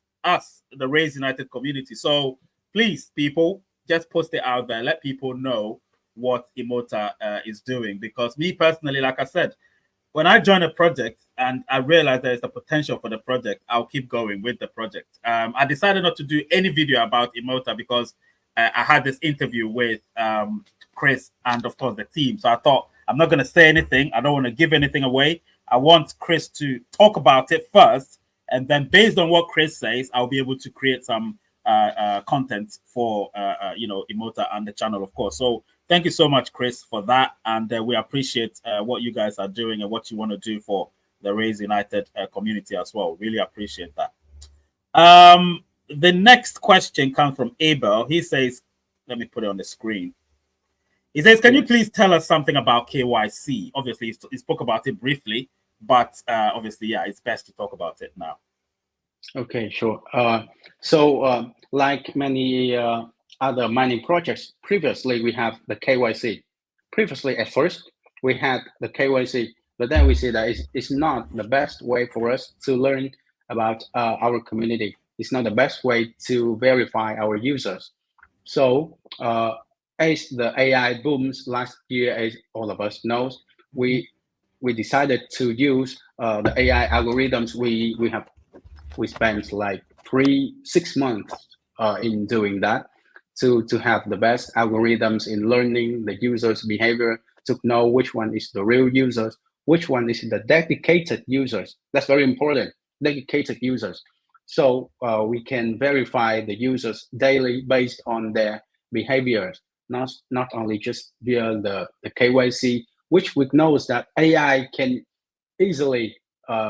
the Rays United community. So please, people, just post it out there. Let people know what Imota is doing. Because me personally, like I said, when I join a project and I realize there is a potential for the project, I'll keep going with the project. I decided not to do any video about Imota because I had this interview with Chris and, of course, the team. So I thought, I'm not going to say anything. I don't want to give anything away. I want Chris to talk about it first. And then based on what Chris says, I'll be able to create some content for, Imota and the channel, of course. So thank you so much, Chris, for that. And we appreciate what you guys are doing and what you want to do for the Rays United community as well. Really appreciate that. The next question comes from Abel. He says, let me put it on the screen. He says, can you please tell us something about KYC? Obviously, he spoke about it briefly, but obviously, yeah, it's best to talk about it now. Okay, sure. So like many other mining projects, previously we have the KYC. Previously, at first, we had the KYC, but then we see that it's not the best way for us to learn about our community. It's not the best way to verify our users. So as the AI booms last year, as all of us knows, we decided to use the AI algorithms. We spent like 6 months in doing that to have the best algorithms in learning the user's behavior, to know which one is the real users, which one is the dedicated users. That's very important, dedicated users. So we can verify the users daily based on their behaviors, not only just via the KYC, which we know that AI can easily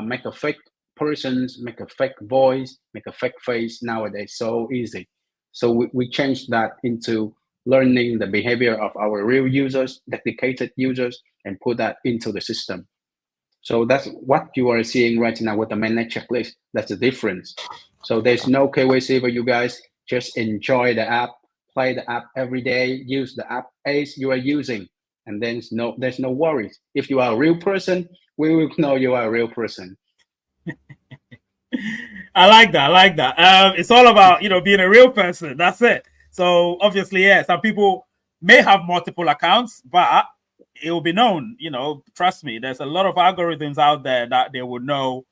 make a fake persons, make a fake voice, make a fake face nowadays. So easy. So we changed that into learning the behavior of our real users, dedicated users, and put that into the system. So that's what you are seeing right now with the Mainnet checklist. That's the difference. So there's no KYC for you guys. Just enjoy the app, play the app every day, use the app as you are using, and then there's no worries. If you are a real person, we will know you are a real person. I like that. It's all about being a real person. That's it. So obviously, yeah, some people may have multiple accounts, but it will be known. Trust me, there's a lot of algorithms out there that they will know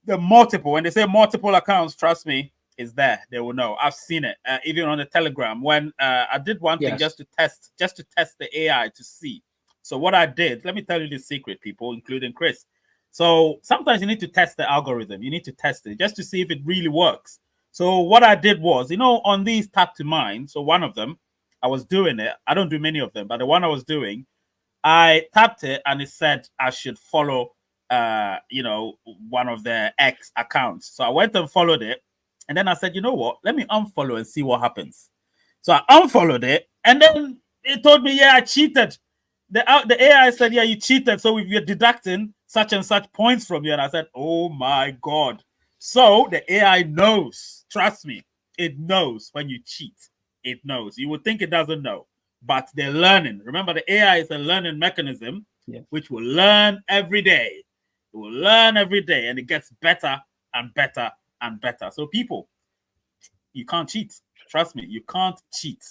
the multiple. When they say multiple accounts, trust me, it's there. They will know. I've seen it even on the Telegram when I did one thing just to test the AI to see. So what I did, let me tell you the secret, people, including Chris. So sometimes you need to test the algorithm. You need to test it just to see if it really works. So what I did was, on these tap to mine, so one of them, I was doing it. I don't do many of them, but the one I was doing, I tapped it and it said I should follow, one of their X accounts. So I went and followed it. And then I said, you know what? Let me unfollow and see what happens. So I unfollowed it. And then it told me, yeah, I cheated. The AI said, yeah, you cheated. So if you're deducting such and such points from you. And I said, oh my God. So the AI knows. Trust me. It knows when you cheat. It knows. You would think it doesn't know, but they're learning. Remember, the AI is a learning mechanism, which will learn every day. It will learn every day, and it gets better and better and better. So people, you can't cheat. Trust me, you can't cheat.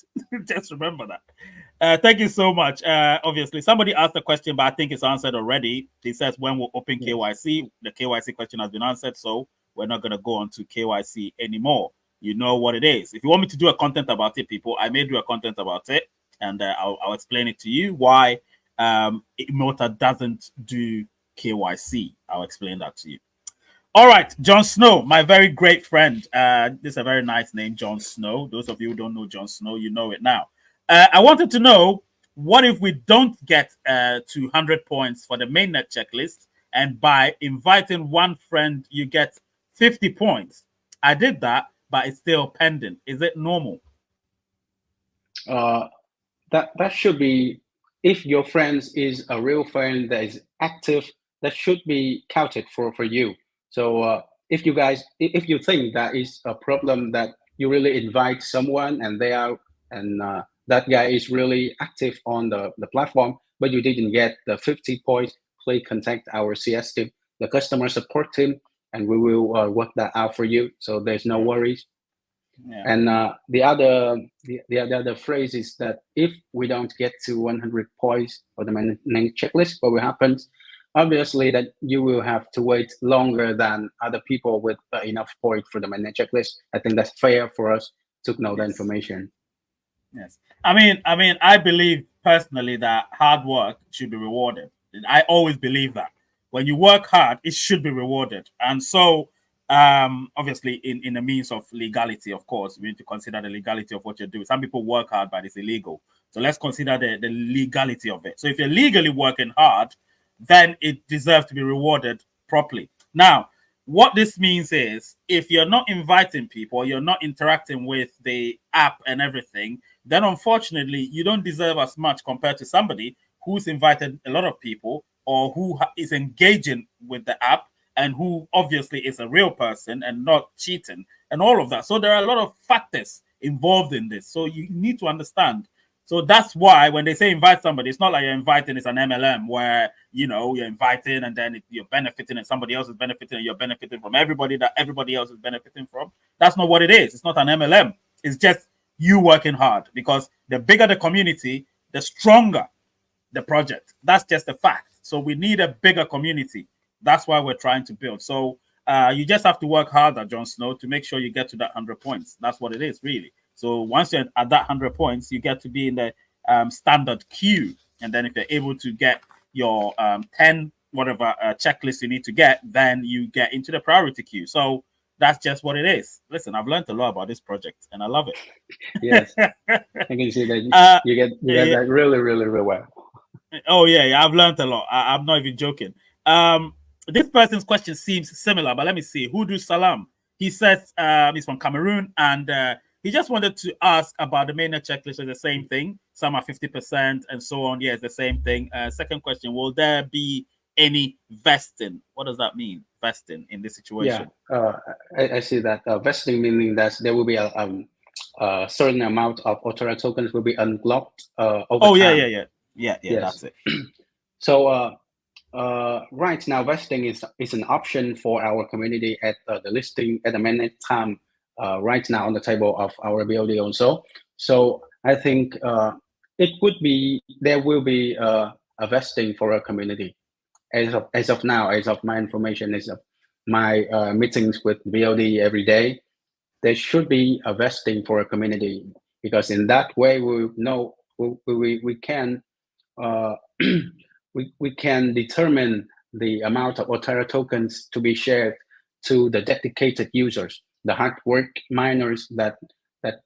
Just remember that. Thank you so much. Obviously, somebody asked a question, but I think it's answered already. He says, when we'll open KYC, the KYC question has been answered, so we're not going to go on to KYC anymore. You know what it is. If you want me to do a content about it, people, I may do a content about it, and I'll explain it to you why Imota doesn't do KYC. I'll explain that to you. All right, Jon Snow, my very great friend. This is a very nice name, Jon Snow. Those of you who don't know Jon Snow, you know it now. I wanted to know, what if we don't get to 100 points for the mainnet checklist, and by inviting one friend, you get 50 points? I did that, but it's still pending. Is it normal? That should be, if your friends is a real friend that is active, that should be counted for you. So if you think that is a problem, that you really invite someone and that guy is really active on the platform, but you didn't get the 50 points, please contact our CS team, the customer support team, and we will work that out for you. So there's no worries. Yeah. And the other phrase is that if we don't get to 100 points for the mainnet checklist, what will happen? Obviously, that you will have to wait longer than other people with enough points for the mainnet checklist. I think that's fair for us to know the information. Yes, I mean, I believe personally that hard work should be rewarded. I always believe that when you work hard, it should be rewarded, and so. Obviously in the means of legality, of course, we need to consider the legality of what you're doing. Some people work hard, but it's illegal. So let's consider the legality of it. So if you're legally working hard, then it deserves to be rewarded properly. Now, what this means is, if you're not inviting people, you're not interacting with the app and everything, then unfortunately, you don't deserve as much compared to somebody who's invited a lot of people, or who is engaging with the app, and who obviously is a real person and not cheating and all of that. So there are a lot of factors involved in this. So you need to understand. So that's why when they say invite somebody, it's not like you're inviting, it's an MLM where, you're inviting and then you're benefiting and somebody else is benefiting and you're benefiting from everybody that everybody else is benefiting from. That's not what it is. It's not an MLM. It's just you working hard, because the bigger the community, the stronger the project. That's just a fact. So we need a bigger community. That's why we're trying to build. So you just have to work harder, Jon Snow, to make sure you get to that 100 points. That's what it is, really. So once you're at that 100 points, you get to be in the standard queue. And then if you're able to get your 10, whatever checklist you need to get, then you get into the priority queue. So that's just what it is. Listen, I've learned a lot about this project, and I love it. Yes, I can see that you get that really, really, really well. Oh, yeah, I've learned a lot. I'm not even joking. This person's question seems similar, but let me see. Hudu Salam. He says he's from Cameroon, and he just wanted to ask about the mainnet checklist. Is the same thing. Some are 50% and so on. Yeah, it's the same thing. Second question: will there be any vesting? What does that mean, vesting, in this situation? Yeah, I see that vesting meaning that there will be a certain amount of Authority tokens will be unlocked over time. Yeah. Yes. That's it. So. Right now, vesting is an option for our community at the listing at the mainnet time. Right now on the table of our BOD also. So I think there will be a vesting for a community. As of now, as of my information, as of my meetings with BOD every day, there should be a vesting for a community, because in that way we know we can. We can determine the amount of Authority tokens to be shared to the dedicated users. the hard work miners that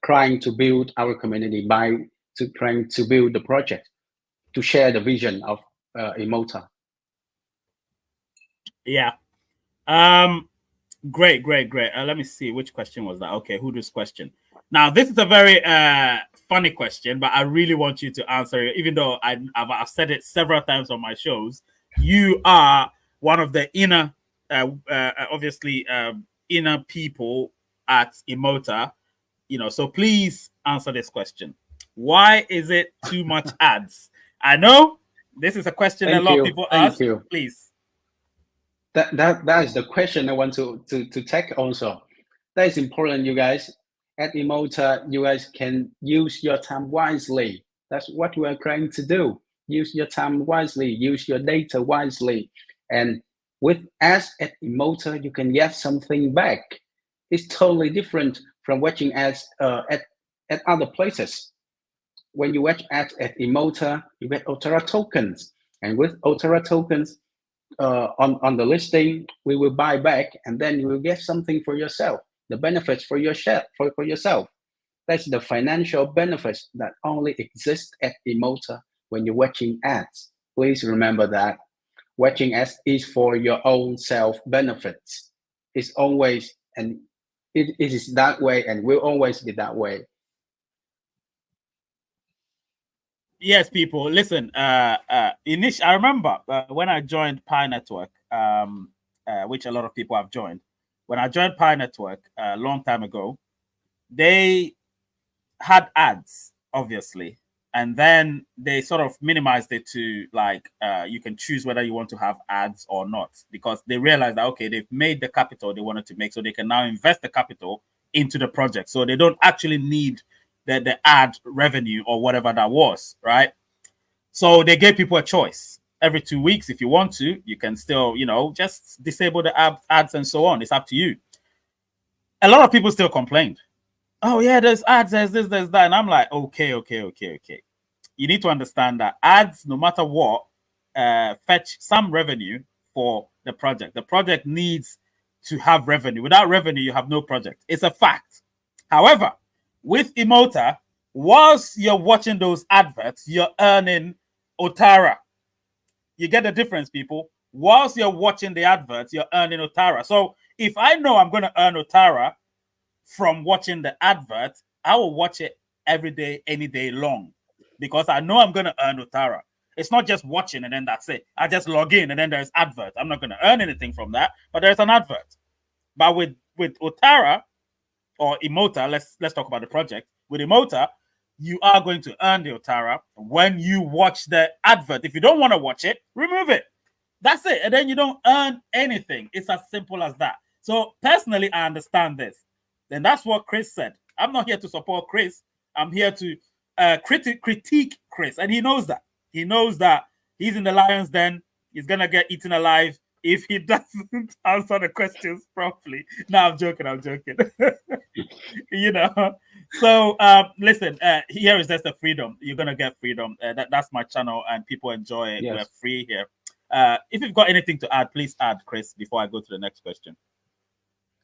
trying to build our community trying to build the project, to share the vision of Imota. Yeah. Great. Let me see, which question was that? Okay, who does question? Now, this is a very funny question, but I really want you to answer it, even though I've said it several times on my shows. You are one of the inner, obviously, inner people at Imota, so please answer this question. Why is it too much ads? I know this is a question that a lot of people ask. Please. That is the question I want to take also. That is important, you guys. At Imota, you guys can use your time wisely. That's what we are trying to do. Use your time wisely, use your data wisely. And with ads at Imota, you can get something back. It's totally different from watching ads at other places. When you watch ads at Imota, you get Otara tokens. And with Otara tokens, on the listing, we will buy back, and then you will get something for yourself. The benefits for yourself. That's the financial benefits that only exist at Imota when you're watching ads. Please remember that watching ads is for your own self benefits. It's always, and it is that way, and will always be that way. Yes, people, listen. I remember when I joined Pi Network, which a lot of people have joined. When I joined Pi Network a long time ago, they had ads, obviously, and then they sort of minimized it to like you can choose whether you want to have ads or not, because they realized that okay, they've made the capital they wanted to make, so they can now invest the capital into the project, so they don't actually need the ad revenue or whatever that was, right? So they gave people a choice. Every 2 weeks, if you want to, you can still, just disable the ads and so on. It's up to you. A lot of people still complained. Oh yeah, there's ads, there's this, there's that. And I'm like, okay. You need to understand that ads, no matter what, fetch some revenue for the project. The project needs to have revenue. Without revenue, you have no project. It's a fact. However, with Imota, whilst you're watching those adverts, you're earning Otara. You get the difference, people. Whilst you're watching the adverts, you're earning Otara. So if I know I'm going to earn Otara from watching the advert, I will watch it every day, any day long, because I know I'm going to earn Otara. It's not just watching and then that's it. I just log in and then there's advert. I'm not going to earn anything from that, but there's an advert. But with Otara or Imota, let's talk about the project. With Imota, you are going to earn the Otara when you watch the advert. If you don't want to watch it, remove it. That's it. And then you don't earn anything. It's as simple as that. So personally, I understand this. Then that's what Chris said. I'm not here to support Chris. I'm here to critique Chris. And he knows that. He knows that he's in the lion's den. He's going to get eaten alive if he doesn't answer the questions properly. No, I'm joking. So listen, here is just the freedom. You're going to get freedom. That's my channel and people enjoy it. Yes. We're free here. If you've got anything to add, please add, Chris, before I go to the next question.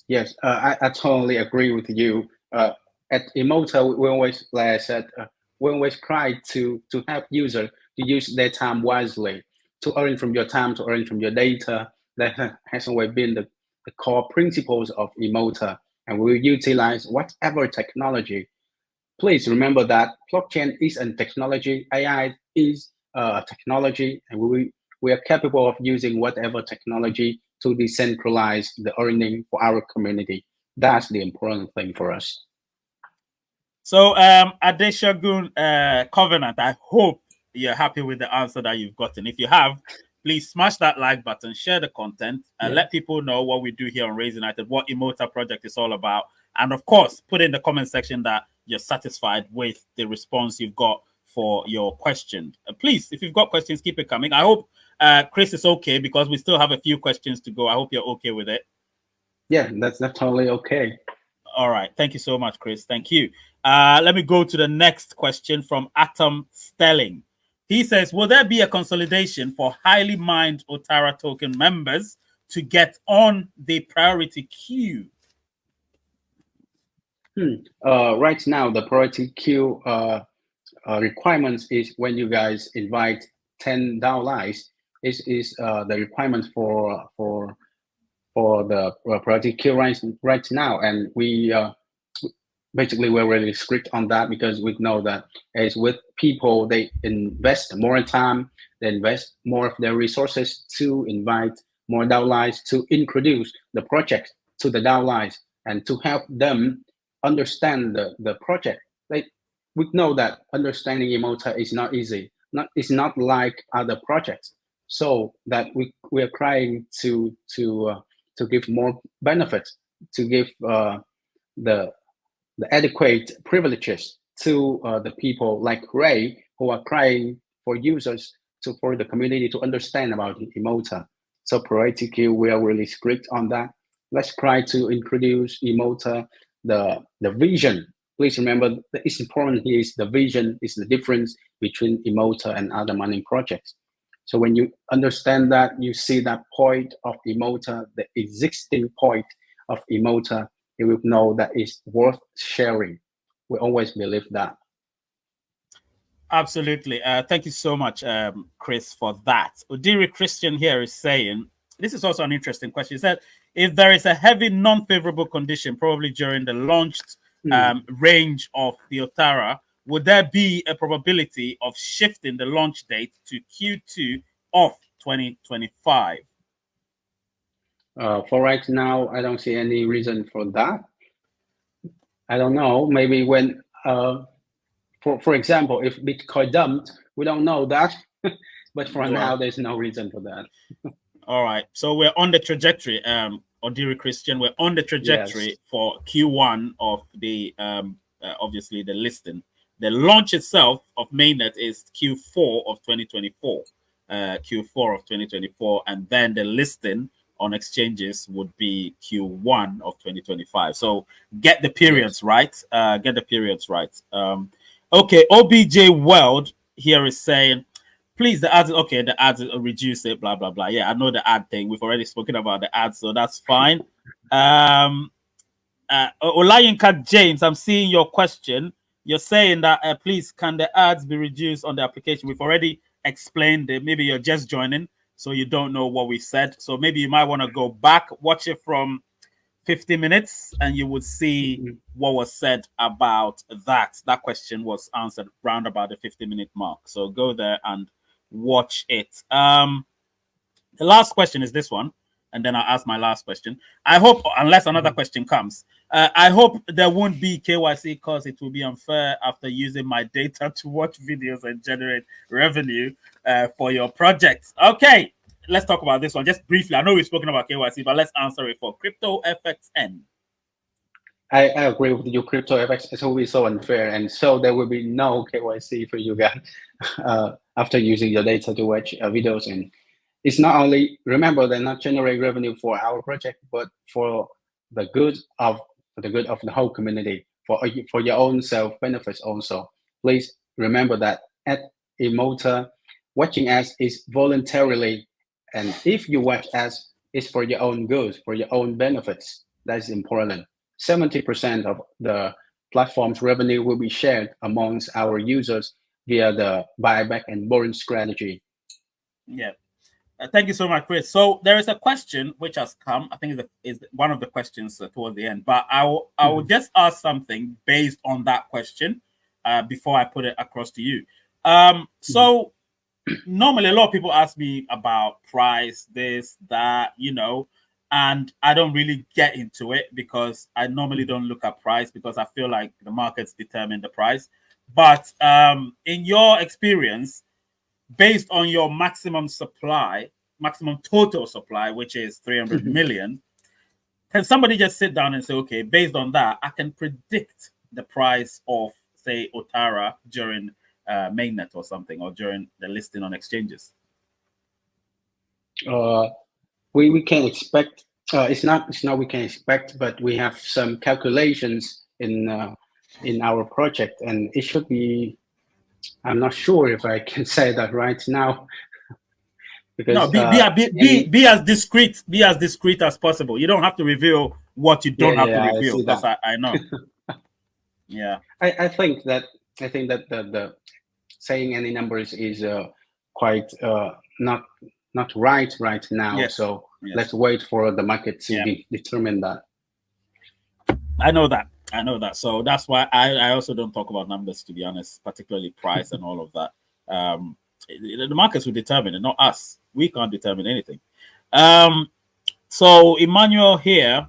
Yes, I totally agree with you. At Imota, we always, like I said, we always try to help users to use their time wisely, to earn from your time, to earn from your data. That has always been the core principles of Imota, and we will utilize whatever technology. Please remember that blockchain is a technology, AI is a technology, and we are capable of using whatever technology to decentralize the earning for our community. That's the important thing for us. So, Adeshagun Covenant, I hope you're happy with the answer that you've gotten. If you have, please smash that like button, share the content, and let people know what we do here on Raise United, what Imota project is all about. And of course, put in the comment section that you're satisfied with the response you've got for your question. Please, if you've got questions, keep it coming. I hope Chris is okay, because we still have a few questions to go. I hope you're okay with it. Yeah, that's totally okay. All right. Thank you so much, Chris. Thank you. Let me go to the next question from Atom Stelling. He says, will there be a consolidation for highly mined Otara token members to get on the priority queue? Right now, the priority queue requirements is when you guys invite 10 downlines is the requirement for the priority queue right now, and we basically we're really strict on that because we know that as with people they invest more time, they invest more of their resources to invite more downlines, to introduce the project to the downlines and to help them understand the project. Like we know that understanding Imota is not easy. It's not like other projects. So that we are trying to give more benefits, to give the adequate privileges to the people like Ray who are trying for users for the community to understand about Imota. So priority queue, we are really strict on that. Let's try to introduce Imota, the vision. Please remember that it's important here is the vision is the difference between Imota and other mining projects. So when you understand that, you see that point of Imota, the existing point of Imota, you will know that it's worth sharing. We always believe that. Absolutely. Thank you so much, Chris, for that. Odiri Christian here is saying, this is also an interesting question. He said, if there is a heavy non-favorable condition, probably during the launched range of the Otara, would there be a probability of shifting the launch date to Q2 of 2025? For right now, I don't see any reason for that. I don't know. Maybe when, for example, if Bitcoin dumped, we don't know that. But for now, there's no reason for that. All right. So we're on the trajectory, Odiri Christian. We're on the trajectory for Q1 of the obviously the listing. The launch itself of Mainnet is Q4 of 2024. Q4 of 2024, and then the listing on exchanges would be Q1 of 2025. So get the periods right. Get the periods right. Okay, OBJ World here is saying, please, the ads, okay, the ads reduce it, blah, blah, blah. Yeah, I know the ad thing. We've already spoken about the ads, so that's fine. Olayinka James, I'm seeing your question. You're saying that, please, can the ads be reduced on the application? We've already explained it. Maybe you're just joining, so you don't know what we said. So maybe you might want to go back, watch it from 50 minutes, and you would see what was said about that. That question was answered round about the 50-minute mark. So go there and watch it. The last question is this one, and then I'll ask my last question. I hope, unless another question comes, I hope there won't be KYC because it will be unfair after using my data to watch videos and generate revenue for your projects. Okay, let's talk about this one just briefly. I know we've spoken about KYC, but let's answer it for Crypto FXN. I agree with you. Crypto FX is always so unfair, and so there will be no KYC for you guys after using your data to watch videos. And it's not only, remember, they're not generate revenue for our project, but for the good of the whole community, for your own self benefits also. Please remember that at Imota, watching ads is voluntarily, and if you watch ads, it's for your own good, for your own benefits. That's important. 70% of the platform's revenue will be shared amongst our users via the buyback and borrowing strategy. Yeah. Thank you so much, Chris. So there is a question which has come. I think is one of the questions towards the end, but I will just ask something based on that question before I put it across to you. So normally a lot of people ask me about price, this, that, and I don't really get into it because I normally don't look at price because I feel like the markets determine the price. But in your experience, based on your maximum total supply, which is 300 million, can somebody just sit down and say, okay, based on that, I can predict the price of, say, Otara during Mainnet or something, or during the listing on exchanges? We can expect. It's not we can expect, but we have some calculations in our project, and it should be. I'm not sure if I can say that right now. Because be as discreet. Be as discreet as possible. You don't have to reveal what you don't have to reveal, because I know. Yeah. I think that the saying any numbers is quite not right now. Yes. So Yes. let's wait for the market to Yeah. determine that. I know that. I know that. So that's why I also don't talk about numbers, to be honest, particularly price and all of that. The markets will determine it, not us. We can't determine anything. So Emmanuel here,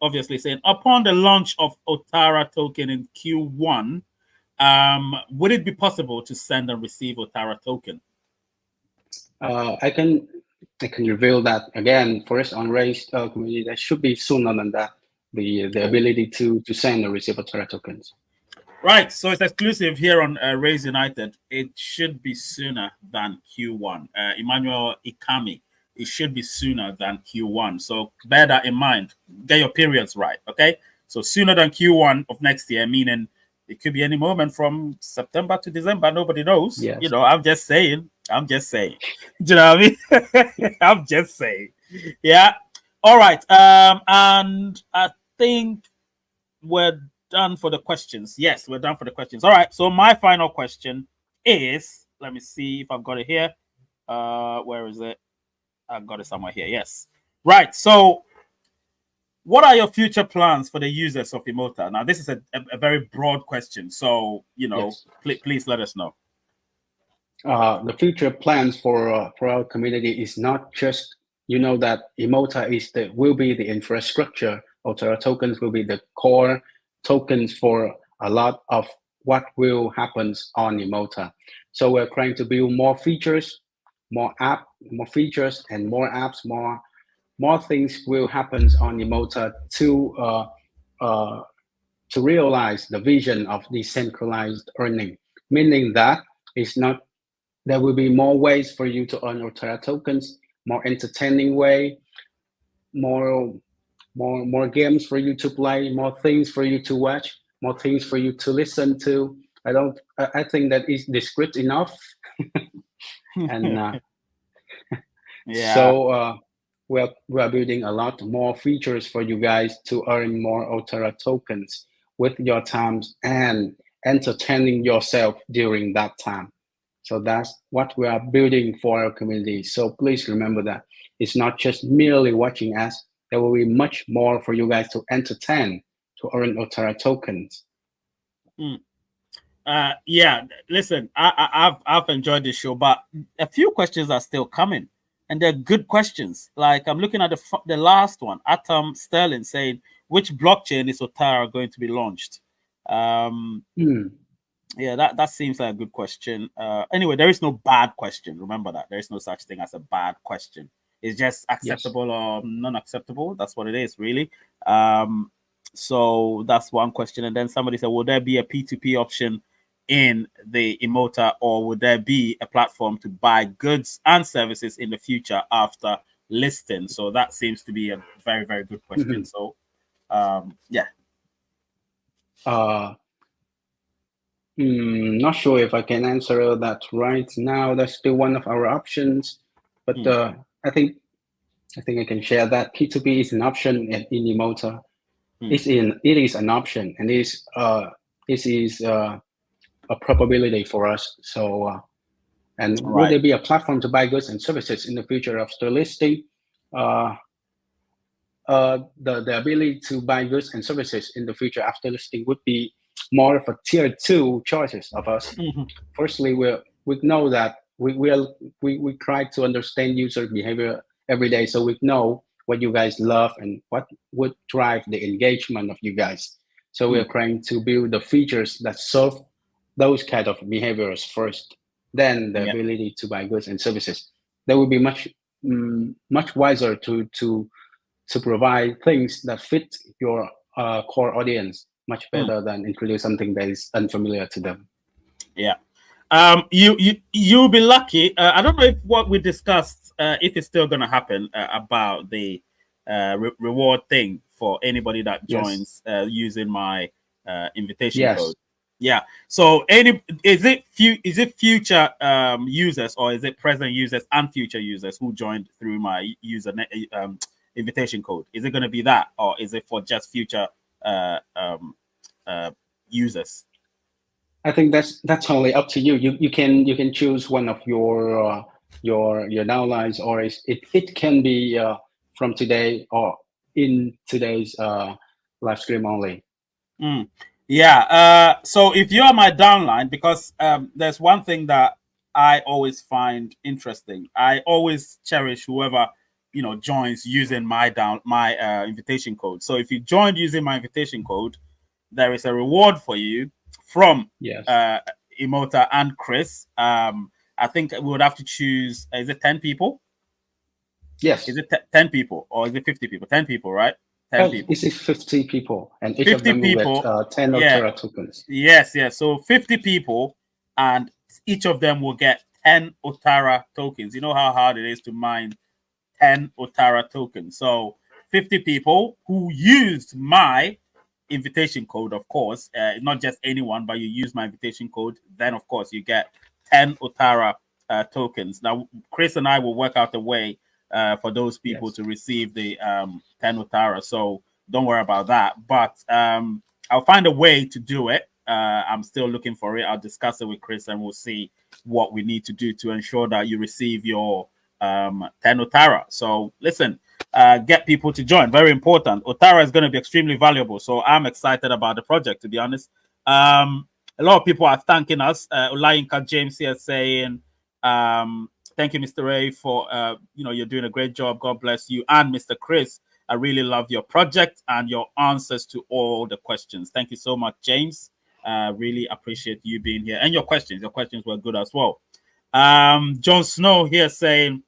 obviously saying, upon the launch of Otara token in Q1, would it be possible to send and receive Otara token? I can reveal that again. First on raised community, that should be sooner than that. The ability to send and receive Otara tokens. Right, so it's exclusive here on Raise United. It should be sooner than Q1. Emmanuel Ikami, it should be sooner than Q1. So bear that in mind. Get your periods right, okay? So sooner than Q1 of next year, meaning it could be any moment from September to December. Nobody knows. Yes. You know, I'm just saying. Do you know what I mean? I'm just saying. Yeah. All right. And I think we're done for the questions. Yes, we're done for the questions. All right. So my final question is, let me see if I've got it here. Where is it? I've got it somewhere here. Yes. Right. So what are your future plans for the users of Imota? Now, this is a very broad question. So, you know, yes. Please let us know. The future plans for our community is not just, you know, that Imota will be the infrastructure. Otara tokens will be the core tokens for a lot of what will happen on Imota. So we're trying to build more features, more features, and more apps, more things will happen on Imota to realize the vision of decentralized earning, meaning that it's not. There will be more ways for you to earn Otara tokens, more entertaining way, more games for you to play, more things for you to watch, more things for you to listen to. I think that is discreet enough. And yeah. So we're building a lot more features for you guys to earn more Otara tokens with your times and entertaining yourself during that time. So that's what we are building for our community. So please remember that it's not just merely watching us. There will be much more for you guys to entertain, to earn Otara tokens. Yeah, listen, I've enjoyed this show, but a few questions are still coming, and they're good questions. Like I'm looking at the last one, Atom Sterling saying, which blockchain is Otara going to be launched? Yeah, that seems like a good question. Anyway, there is no bad question. Remember that there is no such thing as a bad question. It's just acceptable or non-acceptable. That's what it is, really. So that's one question. And then somebody said, will there be a P2P option in the Imota, or would there be a platform to buy goods and services in the future after listing? So that seems to be a very, very good question. So, yeah. Not sure if I can answer that right now. That's still one of our options, but I think I can share that P2P is an option in Imota. It is an option, and it is a probability for us. So, and will there be a platform to buy goods and services in the future after listing? The ability to buy goods and services in the future after listing would be more of a tier 2 choices of us. Firstly, we know that we try to understand user behavior every day, so we know what you guys love and what would drive the engagement of you guys. So we are trying to build the features that serve those kind of behaviors first, then the ability to buy goods and services. That would be much wiser to provide things that fit your core audience much better than introduce something that is unfamiliar to them. Yeah. You'll be lucky. I don't know if what we discussed, if it's still going to happen about the reward thing for anybody that joins using my invitation code. Yeah. So is it future users, or is it present users and future users who joined through my user invitation code? Is it going to be that, or is it for just future users? I think that's only up to you. You can choose one of your downlines, or it can be from today or in today's live stream only. Yeah. So if you're my downline, because there's one thing that I always find interesting. I always cherish whoever joins using my invitation code. So if you joined using my invitation code, there is a reward for you from Imota and Chris. I think we would have to choose. Is it 10 people? Yes. Is it 10 people or is it 50 people? 10 people, right? 10 people. This is 50 people, and each of them will get 10 Otara tokens. Yes. So 50 people, and each of them will get 10 Otara tokens. You know how hard it is to mine 10 Otara tokens. So 50 people who used my invitation code, of course, not just anyone, but you use my invitation code, then of course you get 10 Otara tokens. Now, Chris and I will work out a way for those people to receive the 10 Otara. So don't worry about that. But I'll find a way to do it. I'm still looking for it. I'll discuss it with Chris and we'll see what we need to do to ensure that you receive your 10 Otara. So listen, get people to join. Very important. Otara is going to be extremely valuable. So I'm excited about the project, to be honest. A lot of people are thanking us. Olayinka James here saying, thank you, Mr. Ray, for you're doing a great job. God bless you. And Mr. Chris, I really love your project and your answers to all the questions. Thank you so much, James. Really appreciate you being here. And your questions were good as well. John Snow here saying,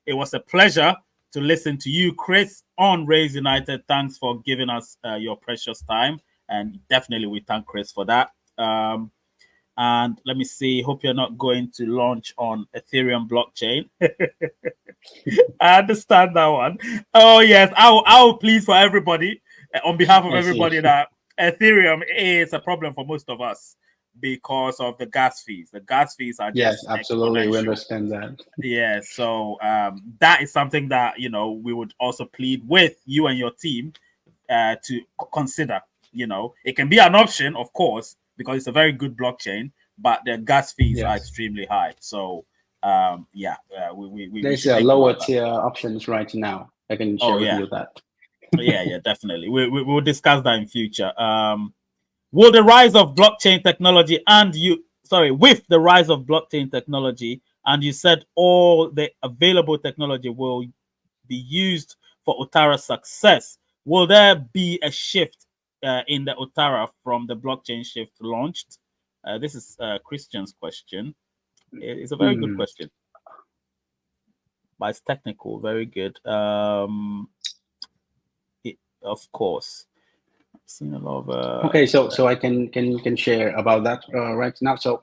it was a pleasure to listen to you, Chris, on Rays United. Thanks for giving us your precious time. And definitely we thank Chris for that. And let me see. Hope you're not going to launch on Ethereum blockchain. I understand that one. Oh, yes. I will please for everybody, on behalf of everybody, that Ethereum is a problem for most of us because of the gas fees. The gas fees are just absolutely. We understand that. Yeah. So that is something that, we would also plead with you and your team to consider. It can be an option, of course, because it's a very good blockchain, but the gas fees are extremely high. So, there's a lower tier options right now. I can share with you that. yeah, definitely. We'll discuss that in future. Will the rise of blockchain technology with the rise of blockchain technology, and you said all the available technology will be used for Otara success, will there be a shift in the Otara from the blockchain shift launched? This is Christian's question. It's a very good question. But it's technical, very good. Of course. I've seen a lot of... okay, so I can share about that right now. So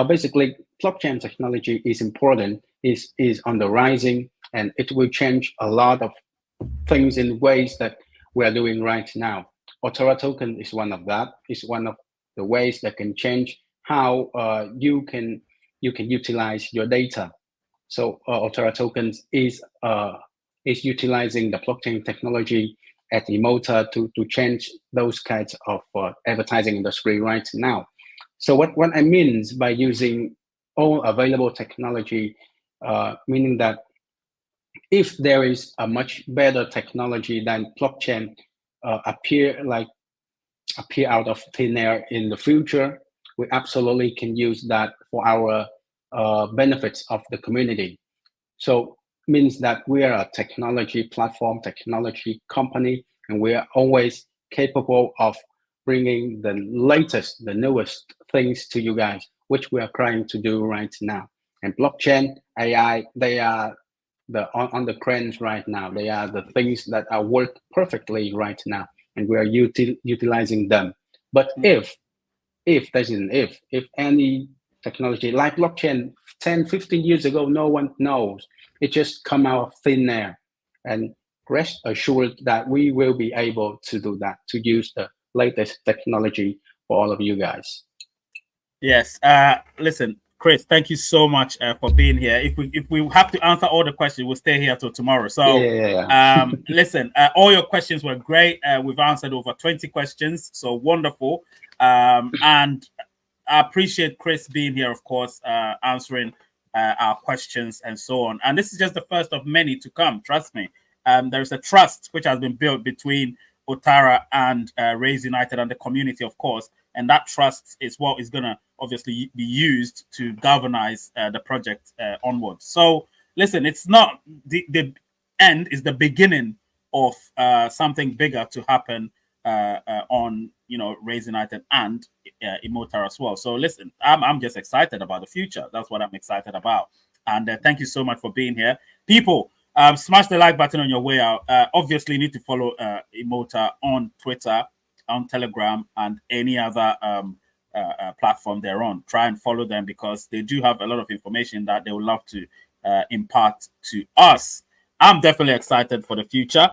basically, blockchain technology is important, is on the rising, and it will change a lot of things in ways that we are doing right now. Otara token is one of that. It's one of the ways that can change how you can utilize your data. So Otara tokens is utilizing the blockchain technology at Imota to change those kinds of advertising industry right now. So what I mean by using all available technology, meaning that if there is a much better technology than blockchain appear out of thin air in the future, we absolutely can use that for our benefits of the community. So means that we are a technology platform, technology company, and we are always capable of bringing the latest, the newest things to you guys, which we are trying to do right now. And blockchain, AI, they are on the trends right now. They are the things that are work perfectly right now, and we are utilizing them. But if any technology like blockchain 10, 15 years ago, no one knows. It just come out of thin air. And rest assured that we will be able to do that, to use the latest technology for all of you guys. Yes. Listen, Chris, thank you so much for being here. If we have to answer all the questions, we'll stay here till tomorrow. So, listen, all your questions were great. We've answered over 20 questions, so wonderful. And I appreciate Chris being here, of course, answering our questions and so on. And this is just the first of many to come. Trust me. There's a trust which has been built between Otara and Rays United and the community, of course. And that trust is what is going to obviously be used to galvanize the project onwards. So, listen, it's not the end, is the beginning of something bigger to happen on, Rays United and Imota'S as well. So listen, I'm just excited about the future. That's what I'm excited about. And thank you so much for being here. People, smash the like button on your way out. Obviously, you need to follow Imota on Twitter, on Telegram, and any other platform they're on. Try and follow them because they do have a lot of information that they would love to impart to us. I'm definitely excited for the future.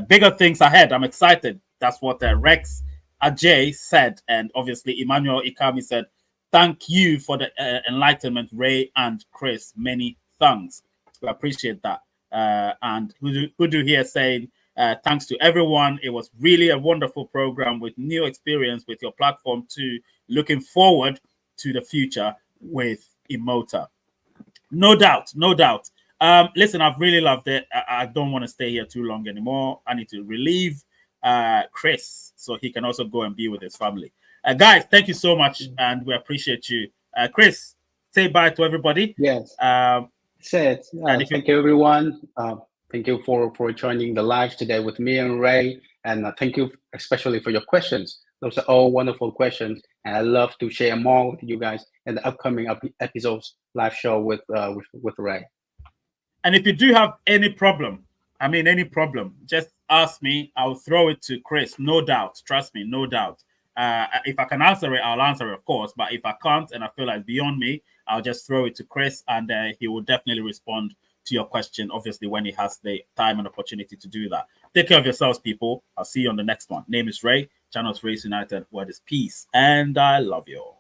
Bigger things ahead. I'm excited. That's what Rex Ajay said. And obviously, Emmanuel Ikami said, thank you for the enlightenment, Ray and Chris. Many thanks. We appreciate that. And Hudu here saying, thanks to everyone. It was really a wonderful program with new experience with your platform too. Looking forward to the future with Imota. No doubt, no doubt. Listen, I've really loved it. I don't want to stay here too long anymore. I need to relieve Chris so he can also go and be with his family. Guys, thank you so much, and we appreciate you. Chris, say bye to everybody. Yes. Thank you, everyone. Thank you for joining the live today with me and Ray, and thank you especially for your questions. Those are all wonderful questions, and I love to share more with you guys in the upcoming episodes live show with Ray. And if you do have any problem, just ask me. I'll throw it to Chris, no doubt. Trust me, no doubt. If I can answer it, I'll answer it, of course. But if I can't and I feel like it's beyond me, I'll just throw it to Chris, and he will definitely respond to your question, obviously, when he has the time and opportunity to do that. Take care of yourselves, people. I'll see you on the next one. Name is Ray. Channel is Rays United. Word is peace. And I love you all.